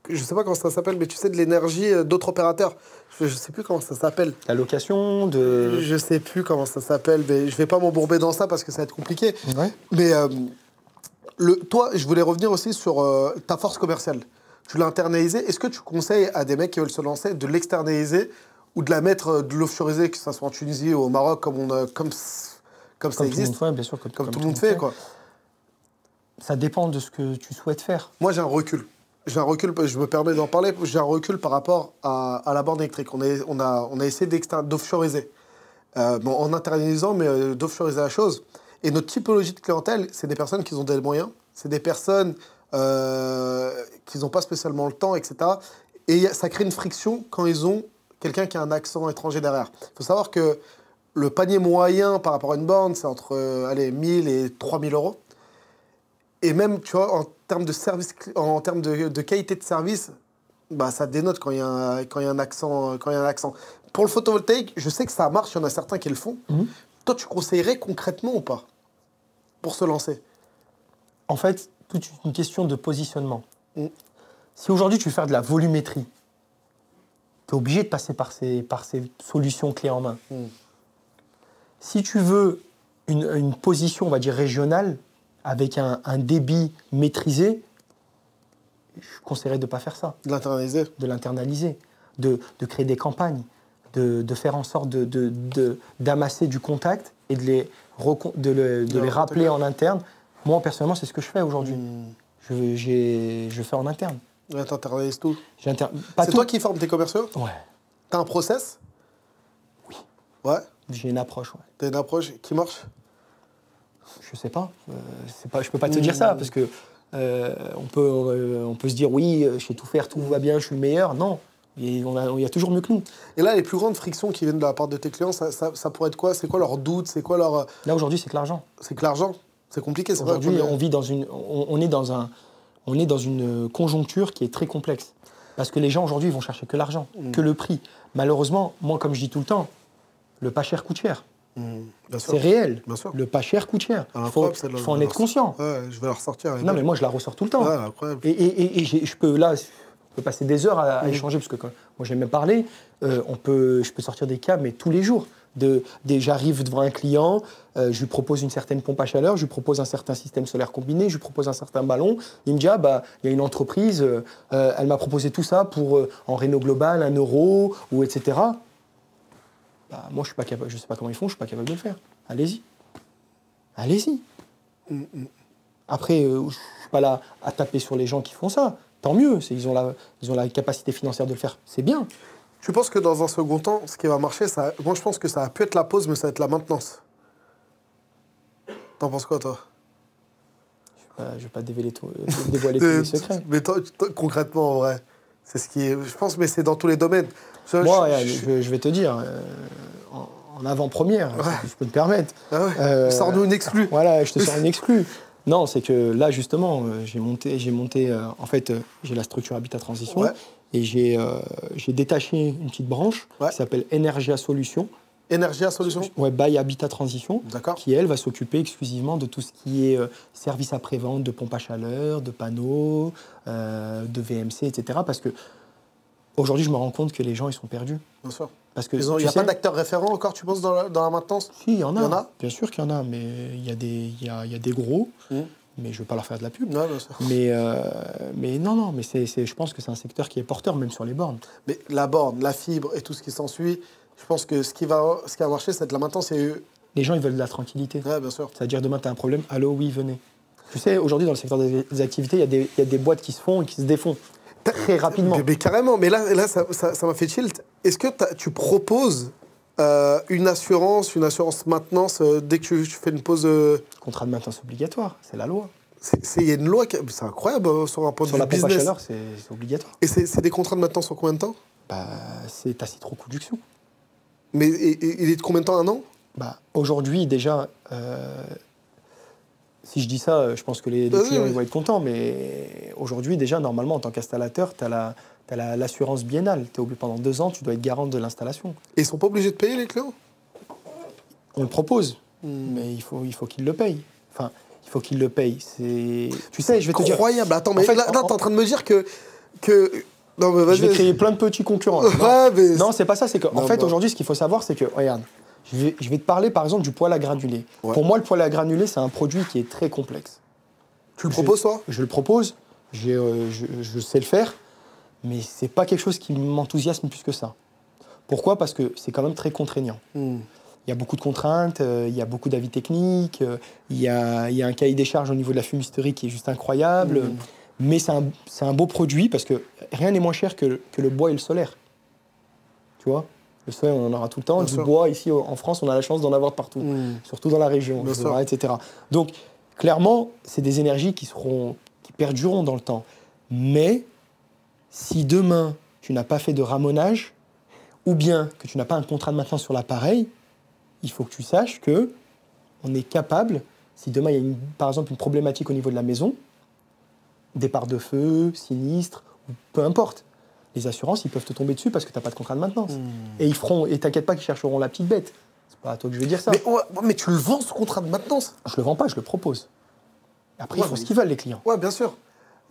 ne sais pas comment ça s'appelle, mais tu sais, de l'énergie d'autres opérateurs. Je ne sais plus comment ça s'appelle. La location de... Je ne sais plus comment ça s'appelle, mais je ne vais pas m'embourber dans ça parce que ça va être compliqué. Ouais. Mais... toi, je voulais revenir aussi sur ta force commerciale. Tu l'as internalisée. Est-ce que tu conseilles à des mecs qui veulent se lancer de l'externaliser ou de la mettre, de l'offshoriser, que ce soit en Tunisie ou au Maroc, comme comme ça Comme tout le existe, monde fait, bien sûr. comme tout le monde fait, quoi. Ça dépend de ce que tu souhaites faire. Moi, j'ai un recul. J'ai un recul, je me permets d'en parler, j'ai un recul par rapport à la borne électrique. On a essayé d'offshoriser. Bon, en internalisant, mais d'offshoriser la chose. Et notre typologie de clientèle, c'est des personnes qui ont des moyens, c'est des personnes qui n'ont pas spécialement le temps, etc. Et ça crée une friction quand ils ont quelqu'un qui a un accent étranger derrière. Il faut savoir que le panier moyen par rapport à une borne, c'est entre 1000 et 3000 euros. Et même, tu vois, en termes de service, en termes de qualité de service, bah, ça dénote quand il y a un accent. Pour le photovoltaïque, je sais que ça marche, il y en a certains qui le font. Toi, tu conseillerais concrètement ou pas pour se lancer? En fait, toute une question de positionnement. Si aujourd'hui tu veux faire de la volumétrie, tu es obligé de passer par ces solutions clés en main. Si tu veux une position, on va dire, régionale, avec un débit maîtrisé, je conseillerais de ne pas faire ça. De l'internaliser. De l'internaliser, de créer des campagnes, de faire en sorte d'amasser du contact et de les rappeler en interne. Moi, personnellement, c'est ce que je fais aujourd'hui. Je fais en interne. Ouais, t'internalises tout. C'est toi qui formes tes commerciaux? Ouais. T'as un process? Oui. Ouais. J'ai une approche, ouais. T'as une approche qui marche? Je sais pas. Je peux pas te dire ça parce que on peut se dire oui, je sais tout faire, tout va bien, je suis le meilleur. Non, il y a toujours mieux que nous. Et là, les plus grandes frictions qui viennent de la part de tes clients, ça pourrait être quoi? C'est quoi leurs doutes? C'est quoi leur... Là aujourd'hui, c'est que l'argent. C'est que l'argent. C'est compliqué. C'est Aujourd'hui, on est dans une conjoncture qui est très complexe parce que les gens aujourd'hui ils vont chercher que l'argent, que le prix. Malheureusement, moi comme je dis tout le temps, le pas cher coûte cher. C'est réel. Bien sûr. Le pas cher coûte cher. Il faut en être conscient. Ouais, je vais la ressortir. Non, mais moi, je la ressors tout le temps. Ouais, incroyable. Et je peux passer des heures à échanger, parce que moi, j'aime même parler. Je peux sortir des cas, mais tous les jours. J'arrive devant un client, je lui propose une certaine pompe à chaleur, je lui propose un certain système solaire combiné, je lui propose un certain ballon. Il me dit, il y a une entreprise, elle m'a proposé tout ça pour, en réno global, 1 euro, ou etc. Moi, je suis pas capable, je ne sais pas comment ils font, je ne suis pas capable de le faire. Allez-y. Allez-y. Après, je ne suis pas là à taper sur les gens qui font ça. Tant mieux, ils ont la capacité financière de le faire. C'est bien. Tu penses que dans un second temps, ce qui va marcher, moi je pense que ça va pu être la pause, mais ça va être la maintenance. T'en penses quoi, toi? Je ne vais pas dévoiler tous les secrets. Mais concrètement, en vrai, c'est ce qui est... Je pense, mais c'est dans tous les domaines. Moi, je vais te dire, en avant-première, si je peux me permettre. Ah ouais. Sors-nous une exclue. Voilà, je te sors une exclue. Non, c'est que là, justement, j'ai monté en fait, j'ai la structure Habitat Transition et j'ai détaché une petite branche qui s'appelle Energia Solutions. Energia Solutions? Ouais, by Habitat Transition, qui, elle, va s'occuper exclusivement de tout ce qui est service après-vente, de pompe à chaleur, de panneaux, de VMC, etc. Parce que aujourd'hui, je me rends compte que les gens, ils sont perdus. Bien sûr. Il n'y a pas d'acteurs référents encore, tu penses, dans la maintenance? Si, il y en a. Bien sûr qu'il y en a, mais il y a des gros, mais je ne veux pas leur faire de la pub. Non, bien sûr. Mais non, mais je pense que c'est un secteur qui est porteur, même sur les bornes. Mais la borne, la fibre et tout ce qui s'ensuit, je pense que ce qui va marcher, c'est de la maintenance. Les gens, ils veulent de la tranquillité. Ouais, bien sûr. C'est-à-dire, demain, tu as un problème, allô, oui, venez. Tu sais, aujourd'hui, dans le secteur des activités, il y a des boîtes qui se font et qui se défont. Très rapidement. Mais carrément, mais là ça m'a fait tilt. Est-ce que tu proposes une assurance maintenance dès que tu fais une pause Contrat de maintenance obligatoire, c'est la loi. Il y a une loi, c'est incroyable sur un point de vue business. Sur la pompe à chaleur, c'est obligatoire. Et c'est des contrats de maintenance sur combien de temps? C'est ta Citroconduction. Mais il est de combien de temps, 1 an? Aujourd'hui, déjà, si je dis ça, je pense que les clients ils vont être contents, mais aujourd'hui, déjà, normalement, en tant qu'installateur, tu as l'assurance biennale. Pendant 2 ans, tu dois être garant de l'installation. Et ils ne sont pas obligés de payer, les clients? On le propose, mais il faut qu'ils le payent. Enfin, il faut qu'ils le payent. Tu sais, je vais te dire... Incroyable. Attends, mais en fait, là, tu es en train de me dire que... Non, mais je vais créer plein de petits concurrents. Non, c'est pas ça. C'est qu'en fait, aujourd'hui, ce qu'il faut savoir, c'est que, regarde, je vais te parler, par exemple, du poêle à granulés. Pour moi, le poêle à granulés, c'est un produit qui est très complexe. Tu le proposes, toi? Je le propose. Je sais le faire. Mais c'est pas quelque chose qui m'enthousiasme plus que ça. Pourquoi? Parce que c'est quand même très contraignant. Il Il y a beaucoup de contraintes, il y a beaucoup d'avis techniques, il y a un cahier des charges au niveau de la fumisterie qui est juste incroyable. Mais c'est un beau produit parce que rien n'est moins cher que le bois et le solaire. Tu vois, le solaire, on en aura tout le temps. Du bois, ici en France, on a la chance d'en avoir partout, surtout dans la région, etc. Donc, clairement, c'est des énergies qui perdureront dans le temps. Mais si demain, tu n'as pas fait de ramonage, ou bien que tu n'as pas un contrat de maintenance sur l'appareil, il faut que tu saches qu'on est capable, si demain il y a par exemple une problématique au niveau de la maison, départ de feu, sinistre, ou peu importe, les assurances, ils peuvent te tomber dessus parce que tu n'as pas de contrat de maintenance. Et t'inquiète pas qu'ils chercheront la petite bête. C'est pas à toi que je vais dire ça. Mais tu le vends, ce contrat de maintenance? Je le vends pas, je le propose. Après, ils font ce qu'ils veulent, les clients. Ouais, bien sûr.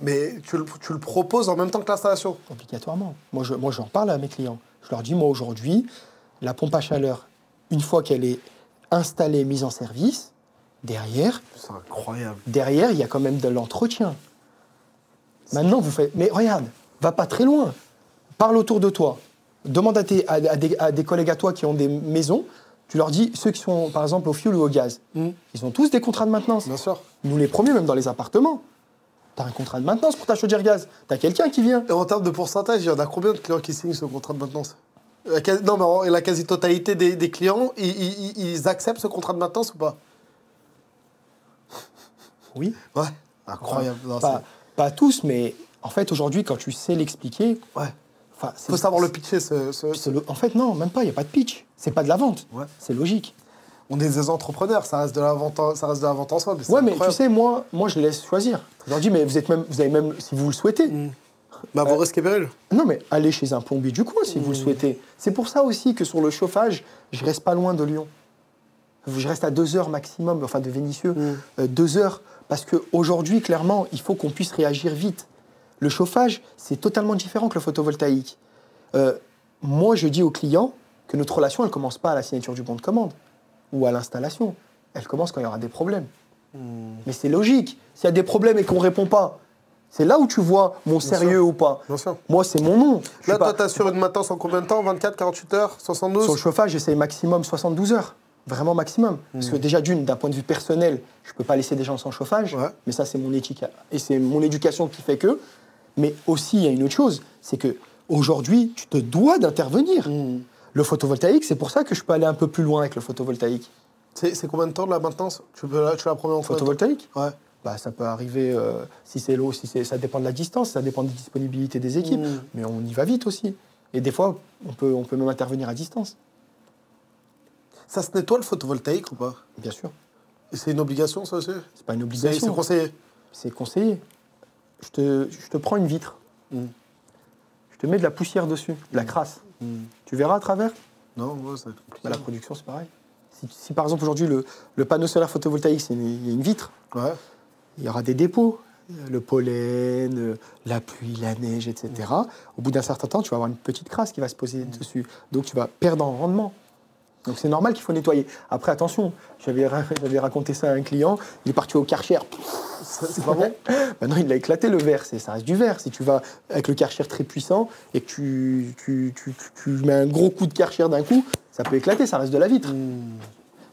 Mais tu le proposes en même temps que l'installation? Obligatoirement. Moi, j'en parle à mes clients. Je leur dis, moi, aujourd'hui, la pompe à chaleur, une fois qu'elle est installée, mise en service, derrière... C'est incroyable. Derrière, il y a quand même de l'entretien. Maintenant, vous faites... Mais regarde, va pas très loin. Parle autour de toi. Demande à des collègues à toi qui ont des maisons. Tu leur dis, ceux qui sont, par exemple, au fioul ou au gaz, ils ont tous des contrats de maintenance. Bien sûr. Nous, les premiers, même dans les appartements. Tu as un contrat de maintenance pour ta chaudière gaz. Tu as quelqu'un qui vient. Et en termes de pourcentage, il y en a combien de clients qui signent ce contrat de maintenance? Non, mais la quasi-totalité des clients, ils acceptent ce contrat de maintenance ou pas? Oui. Ouais. Incroyable. Pas tous, mais en fait, aujourd'hui, quand tu sais l'expliquer... Ouais. Il faut savoir le pitcher. En fait, non, même pas. Il n'y a pas de pitch. C'est pas de la vente. Ouais. C'est logique. On est des entrepreneurs, ça reste de la vente en soi. Mais tu sais, moi, je les laisse choisir. Je leur dis, mais vous avez même, si vous le souhaitez. Bah, vos risques et périls. Non, mais allez chez un plombier du coin si vous le souhaitez. C'est pour ça aussi que sur le chauffage, je reste pas loin de Lyon. Je reste à 2 heures maximum, enfin de Vénissieux, 2 heures. Parce qu'aujourd'hui, clairement, il faut qu'on puisse réagir vite. Le chauffage, c'est totalement différent que le photovoltaïque. Moi, je dis aux clients que notre relation, elle ne commence pas à la signature du bon de commande ou à l'installation. Elle commence quand il y aura des problèmes. Mais c'est logique. S'il y a des problèmes et qu'on ne répond pas, c'est là où tu vois mon sérieux ou pas. Bien sûr. Moi, c'est mon nom. Là, toi, tu assures une maintenance en combien de temps? 24, 48 heures, 72? Sur le chauffage, j'essaie maximum 72 heures. Vraiment maximum. Parce que déjà, d'un point de vue personnel, je ne peux pas laisser des gens sans chauffage. Ouais. Mais ça, c'est mon éthique. Et c'est mon éducation qui fait que. Mais aussi, il y a une autre chose. C'est qu'aujourd'hui, tu te dois d'intervenir. Le photovoltaïque, c'est pour ça que je peux aller un peu plus loin avec le photovoltaïque. C'est combien de temps de la maintenance? Tu la promets en photovoltaïque? Ouais. Bah, ça peut arriver, si c'est l'eau, ça dépend de la distance, ça dépend des disponibilités des équipes. Mais on y va vite aussi. Et des fois, on peut même intervenir à distance. Ça se nettoie le photovoltaïque ou pas? Bien sûr. Et c'est une obligation, ça aussi? C'est pas une obligation. C'est conseillé? C'est conseillé. Je te prends une vitre. Je te mets de la poussière dessus, de la crasse. Tu verras à travers? Non, ouais, c'est compliqué. Bah, la production, c'est pareil. Si par exemple, aujourd'hui, le panneau solaire photovoltaïque, il y a une vitre, il y aura des dépôts. Le pollen, la pluie, la neige, etc. Au bout d'un certain temps, tu vas avoir une petite crasse qui va se poser dessus. Donc, tu vas perdre en rendement. Donc, c'est normal qu'il faut nettoyer. Après, attention, j'avais raconté ça à un client. Il est parti au Karcher. C'est pas bon? Maintenant, il a éclaté le verre. Ça reste du verre. Si tu vas avec le Karcher très puissant et que tu mets un gros coup de Karcher d'un coup, ça peut éclater. Ça reste de la vitre.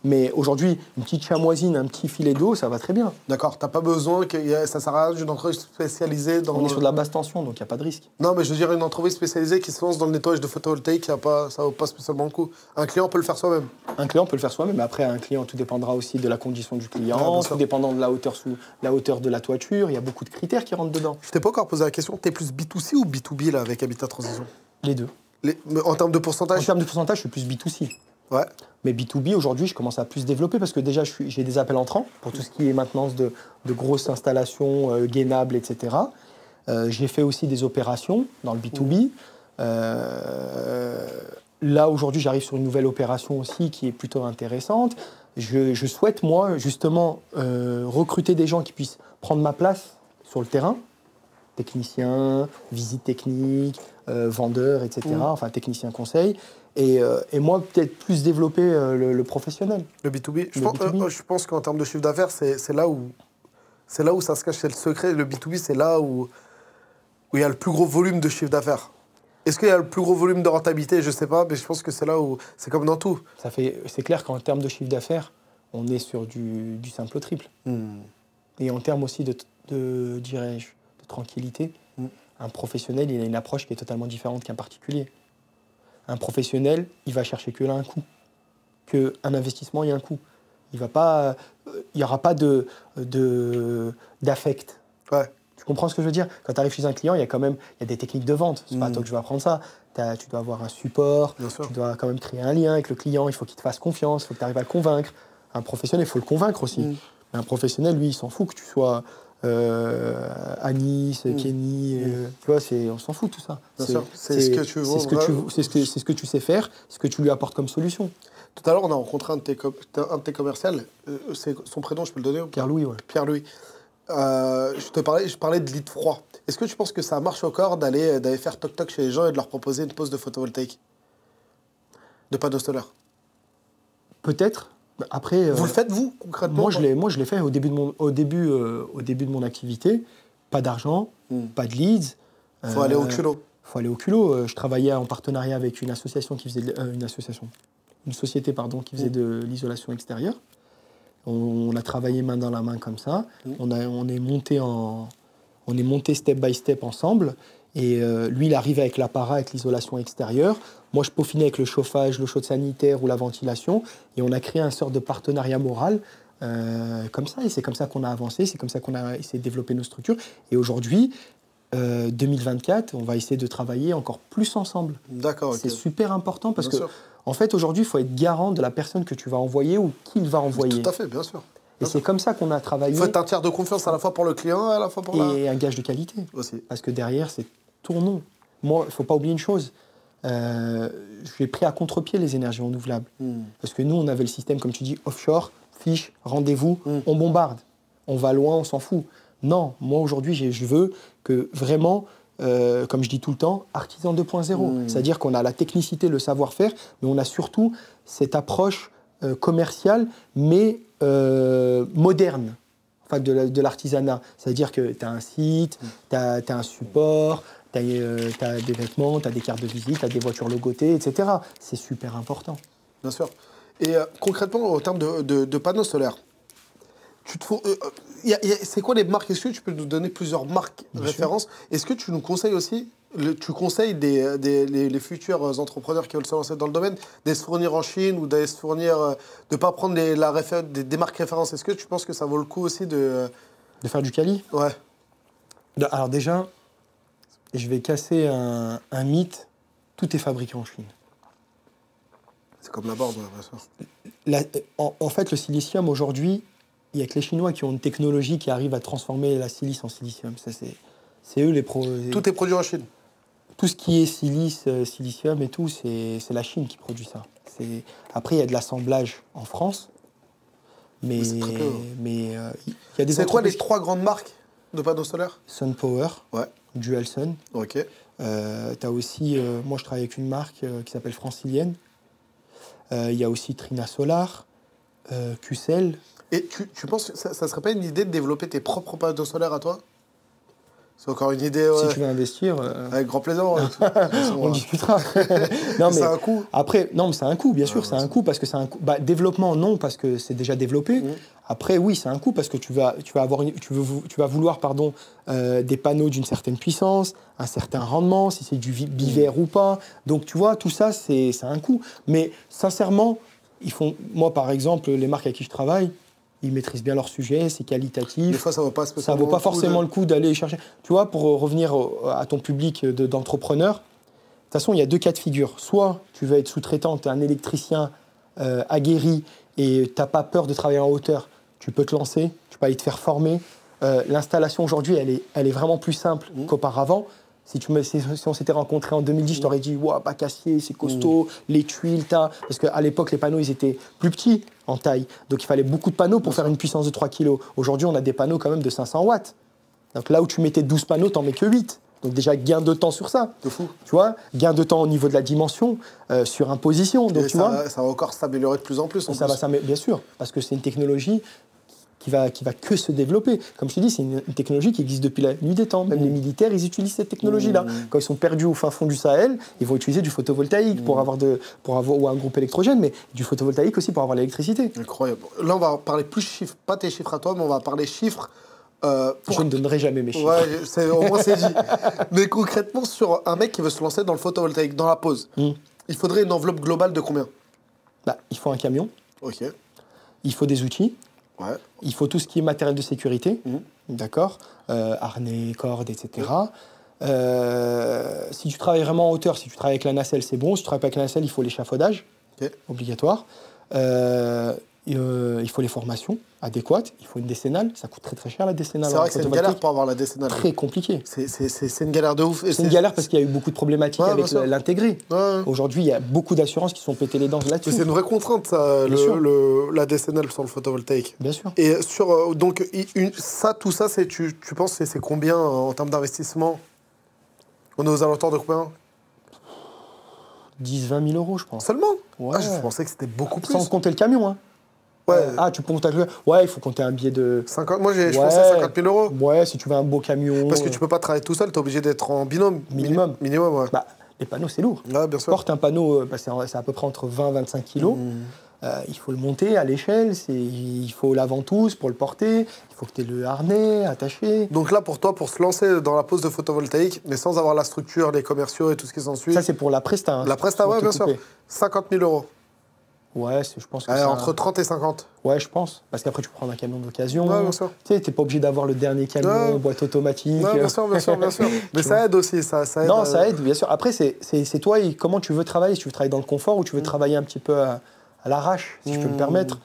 Mais aujourd'hui, une petite chamoisine, un petit filet d'eau, ça va très bien. D'accord, t'as pas besoin, ça sert à rien d'une entreprise spécialisée dans... On est sur de la basse tension, donc il n'y a pas de risque. Non, mais je veux dire une entreprise spécialisée qui se lance dans le nettoyage de photovoltaïque, ça vaut pas spécialement le coup. Un client peut le faire soi-même. Un client peut le faire soi-même, mais après, un client, tout dépendra aussi de la condition du client, tout dépendant de la hauteur de la toiture. Il y a beaucoup de critères qui rentrent dedans. Je t'ai pas encore posé la question, t'es plus B2C ou B2B là, avec Habitat Transition? Les deux. En termes de pourcentage? En termes de pourcentage, je suis plus B2C. Ouais. Mais B2B, aujourd'hui, je commence à plus développer parce que déjà, j'ai des appels entrants pour tout ce qui est maintenance de grosses installations gainables, etc. J'ai fait aussi des opérations dans le B2B. Là, aujourd'hui, j'arrive sur une nouvelle opération aussi qui est plutôt intéressante. Je souhaite, moi, justement, recruter des gens qui puissent prendre ma place sur le terrain. Techniciens, visite technique, vendeurs, etc. Enfin, technicien conseil. Et moi, peut-être plus développer le professionnel. Le B2B. Je pense qu'en termes de chiffre d'affaires, c'est là où ça se cache, c'est le secret. Le B2B, c'est là où il y a le plus gros volume de chiffre d'affaires. Est-ce qu'il y a le plus gros volume de rentabilité? Je ne sais pas, mais je pense que c'est là où c'est comme dans tout. C'est clair qu'en termes de chiffre d'affaires, on est sur du simple au triple. Et en termes aussi dirais-je, de tranquillité, un professionnel, il a une approche qui est totalement différente qu'un particulier. Un professionnel, il va chercher que là un coût. Qu'un investissement, il y a un coût. Il n'y aura pas d'affect. Ouais. Tu comprends ce que je veux dire? Quand tu arrives chez un client, il y a des techniques de vente. C'est pas à toi que je vais apprendre ça. Tu dois avoir un support, tu dois quand même créer un lien avec le client, il faut qu'il te fasse confiance, il faut que tu arrives à le convaincre. Un professionnel, il faut le convaincre aussi. Mais un professionnel, lui, il s'en fout que tu sois Anis, Kenny, tu vois, on s'en fout tout ça. C'est ce que tu veux. C'est ce que tu sais faire, ce que tu lui apportes comme solution. Tout à l'heure, on a rencontré un de tes commerciaux. Son prénom, je peux le donner? Pierre-Louis, ouais. Pierre-Louis. Je parlais de lead froid. Est-ce que tu penses que ça marche encore d'aller faire toc-toc chez les gens et de leur proposer une pose de photovoltaïque? De panneaux solaires? Peut-être. Après, vous le faites, vous, concrètement? Moi, je l'ai fait au début de mon activité. Pas d'argent, pas de leads. Faut aller au culot. Faut aller au culot. Je travaillais en partenariat avec une association qui faisait une société qui faisait de l'isolation extérieure. On a travaillé main dans la main comme ça. On est monté step by step ensemble. Et lui, il arrivait avec l'appareil, avec l'isolation extérieure. Moi, je peaufinais avec le chauffage, l'eau chaude sanitaire ou la ventilation. Et on a créé un sorte de partenariat moral comme ça. Et c'est comme ça qu'on a avancé, c'est comme ça qu'on a essayé de développer nos structures. Et aujourd'hui, 2024, on va essayer de travailler encore plus ensemble. D'accord. C'est super important parce que, en fait, aujourd'hui, il faut être garant de la personne que tu vas envoyer ou qu'il va envoyer. Tout à fait, bien sûr. Et c'est comme ça qu'on a travaillé. Il faut être un tiers de confiance à la fois pour le client et à la fois pour Et un gage de qualité. Aussi. Parce que derrière, c'est tournant. Moi, il ne faut pas oublier une chose. J'ai pris à contre-pied les énergies renouvelables. Parce que nous, on avait le système, comme tu dis, offshore, fiche, rendez-vous, on bombarde. On va loin, on s'en fout. Non, moi, aujourd'hui, je veux que vraiment, comme je dis tout le temps, artisan 2.0. C'est-à-dire qu'on a la technicité, le savoir-faire, mais on a surtout cette approche commerciale, mais moderne, enfin de l'artisanat. C'est-à-dire que tu as un site, tu as un support, tu as des vêtements, tu as des cartes de visite, tu as des voitures logotées, etc. C'est super important. Bien sûr. Et concrètement, en termes de panneaux solaires, c'est quoi les marques? Est-ce que tu peux nous donner plusieurs marques références? Est-ce que tu nous conseilles aussi, tu conseilles les futurs entrepreneurs qui veulent se lancer dans le domaine d'aller se fournir en Chine ou d'aller se fournir, de ne pas prendre des marques références? Est-ce que tu penses que ça vaut le coup aussi de faire du quali? Ouais. Alors déjà, je vais casser un mythe, tout est fabriqué en Chine. C'est comme la borde, bien sûr. En fait, le silicium aujourd'hui, il n'y a que les Chinois qui ont une technologie qui arrive à transformer la silice en silicium. C'est eux les pros. Tout est produit en Chine. Tout ce qui est silicium et tout, c'est la Chine qui produit ça. Après, il y a de l'assemblage en France, mais il y a des. C'est quoi les 3 grandes marques de panneaux solaires? SunPower, Dual Sun. Ok. Tu as aussi, moi je travaille avec une marque qui s'appelle Francilienne. Il y a aussi Trina Solar, QCell. Et tu penses que ça ne serait pas une idée de développer tes propres panneaux solaires à toi? C'est encore une idée. Si tu veux investir. Avec grand plaisir. On discutera. Non, mais c'est un coût. Après, non, mais c'est un coût, bien sûr, c'est un coût parce que c'est un coût. Développement, non, parce que c'est déjà développé. Après, oui, c'est un coût parce que tu vas vouloir des panneaux d'une certaine puissance, un certain rendement, si c'est du bivert ou pas. Donc, tu vois, tout ça, c'est un coût. Mais sincèrement, moi, par exemple, les marques avec qui je travaille, ils maîtrisent bien leur sujet, c'est qualitatif. Des fois, ça ne vaut pas forcément le coup d'aller chercher. Tu vois, pour revenir à ton public d'entrepreneurs, de toute façon, il y a 2 cas de figure. Soit tu vas être sous-traitant, tu es un électricien aguerri et tu n'as pas peur de travailler en hauteur, tu peux te lancer, tu peux aller te faire former. L'installation aujourd'hui, elle est vraiment plus simple qu'auparavant. Si on s'était rencontrés en 2010, je t'aurais dit « bac acier, c'est costaud, les tuiles, Parce qu'à l'époque, les panneaux, ils étaient plus petits en taille. Donc, il fallait beaucoup de panneaux pour faire une puissance de 3 kg. Aujourd'hui, on a des panneaux quand même de 500 watts. Donc là où tu mettais 12 panneaux, tu n'en mets que 8. Donc déjà, gain de temps sur ça. De fou. Tu vois, gain de temps au niveau de la dimension, sur imposition. Donc, ça va encore s'améliorer de plus en plus. Bien sûr, parce que c'est une technologie qui va que se développer. Comme je te dis, c'est une technologie qui existe depuis la nuit des temps. Même les militaires, ils utilisent cette technologie-là. Quand ils sont perdus au fin fond du Sahel, ils vont utiliser du photovoltaïque pour avoir ou un groupe électrogène, mais du photovoltaïque aussi pour avoir l'électricité. Incroyable. Là, on va parler plus chiffres, pas tes chiffres à toi, mais on va parler chiffres. Je ne donnerai jamais mes chiffres. Ouais, au moins c'est dit. Mais concrètement, sur un mec qui veut se lancer dans le photovoltaïque, dans la pause, il faudrait une enveloppe globale de combien? Bah, il faut un camion. Ok. Il faut des outils. Ouais. Il faut tout ce qui est matériel de sécurité. D'accord. Harnais, cordes, etc. Si tu travailles vraiment en hauteur, si tu travailles avec la nacelle, c'est bon. Si tu travailles pas avec la nacelle, il faut l'échafaudage. Obligatoire. Il faut les formations adéquates, il faut une décennale, ça coûte très très cher la décennale. C'est vrai que c'est une galère pour avoir la décennale. Très compliqué. C'est une galère de ouf. C'est une galère parce qu'il y a eu beaucoup de problématiques avec l'intégré. Aujourd'hui, il y a beaucoup d'assurances qui sont pétées les dents là-dessus. C'est une vraie contrainte, ça, la décennale sur le photovoltaïque. Bien sûr. Et sur, donc, tout ça, tu penses que c'est combien en termes d'investissement? On est aux alentours de combien? 10-20 000 euros, je pense. Seulement? Ouais. Je pensais que c'était beaucoup plus. Sans compter le camion, hein. Ouais. Ah, tu peux compter le... Ouais, il faut compter un billet de... 50... Moi, je pensais 50 000 euros. Ouais, si tu veux un beau camion... Parce que tu peux pas travailler tout seul, tu es obligé d'être en binôme. Minimum. Minimum, ouais. Bah, les panneaux, c'est lourd. Ouais, bien sûr. Porte un panneau, c'est à peu près entre 20 et 25 kilos. Il faut le monter à l'échelle, il faut la ventouse pour le porter, il faut que tu aies le harnais attaché. Donc là, pour toi, pour se lancer dans la pose de photovoltaïque, mais sans avoir la structure, les commerciaux et tout ce qui s'ensuit... Ça, c'est pour la Presta. Hein, la Presta, ouais, bien sûr. 50 000 euros. Ouais, je pense que entre 30 et 50. Ouais, je pense. Parce qu'après, tu peux prendre un camion d'occasion. Ouais, bien sûr. Tu sais, t'es pas obligé d'avoir le dernier camion, boîte automatique. Ouais, bien sûr, bien sûr, bien sûr. Mais ça aide aussi, ça aide. Non, ça aide, bien sûr. Après, c'est toi et comment tu veux travailler. Si tu veux travailler dans le confort ou tu veux travailler un petit peu à l'arrache, si je peux me permettre.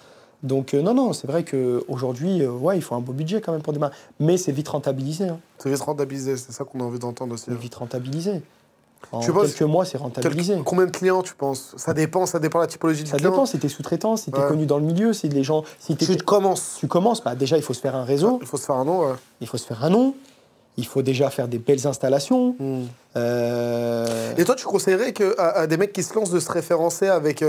Donc, non, c'est vrai qu'aujourd'hui, ouais, il faut un beau budget quand même pour démarrer. Mais c'est vite rentabilisé. Hein. C'est vite rentabilisé, c'est ça qu'on a envie d'entendre aussi. C'est vite rentabilisé. En tu quelques mois, c'est rentabilisé. Combien de clients, tu penses? Ça dépend de la typologie du client. Ça dépend, si tu es sous-traitant, si tu es connu dans le milieu, si les gens... Si tu commences. Tu commences, bah, déjà, il faut se faire un réseau. Il faut se faire un nom, ouais. Il faut se faire un nom. Il faut déjà faire des belles installations. Et toi, tu conseillerais à des mecs qui se lancent de se référencer avec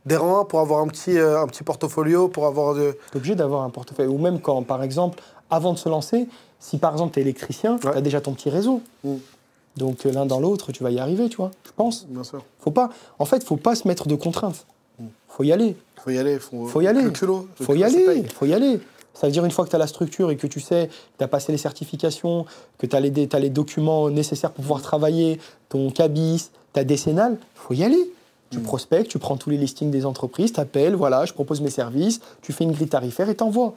des rangs pour avoir un petit portfolio, pour avoir de... Tu es obligé d'avoir un portefeuille. Ou même quand, par exemple, avant de se lancer, si par exemple tu es électricien, tu as déjà ton petit réseau. Donc l'un dans l'autre, tu vas y arriver, tu vois, je pense. Bien sûr. En fait, faut pas se mettre de contraintes. Faut y aller. Faut y aller. Faut y aller. Faut y aller. Ça veut dire une fois que tu as la structure et que tu sais, tu as passé les certifications, que tu as les documents nécessaires pour pouvoir travailler, ton cabis, ta décennale, faut y aller. Tu prospectes, tu prends tous les listings des entreprises, tu appelles, voilà, je propose mes services, tu fais une grille tarifaire et t'envoies.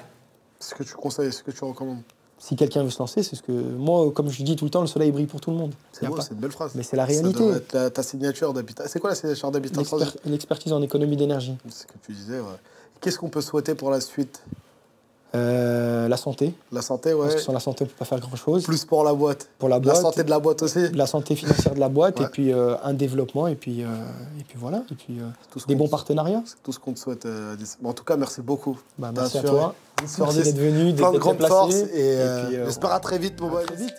C'est ce que tu conseilles, c'est ce que tu recommandes. Si quelqu'un veut se lancer, c'est ce que... Moi, comme je dis tout le temps, le soleil brille pour tout le monde. C'est beau, c'est une belle phrase. Mais c'est la réalité. Ça doit être ta signature d'habitat. C'est quoi la signature d'habitat? L'expertise en économie d'énergie. C'est ce que tu disais, ouais. Qu'est-ce qu'on peut souhaiter pour la suite? La santé. La santé, ouais. Parce que sans la santé, on ne peut pas faire grand-chose. Plus pour la boîte. Pour la boîte. La santé de la boîte aussi. La santé financière de la boîte, et puis un développement, et puis voilà. Et puis des bons partenariats. C'est tout ce qu'on te souhaite, Addis. Bon, en tout cas, merci beaucoup. Merci à toi. Merci d'être venu, plein de d'être grande déplacé. force, et j'espère à très vite, mon boy. Très vite.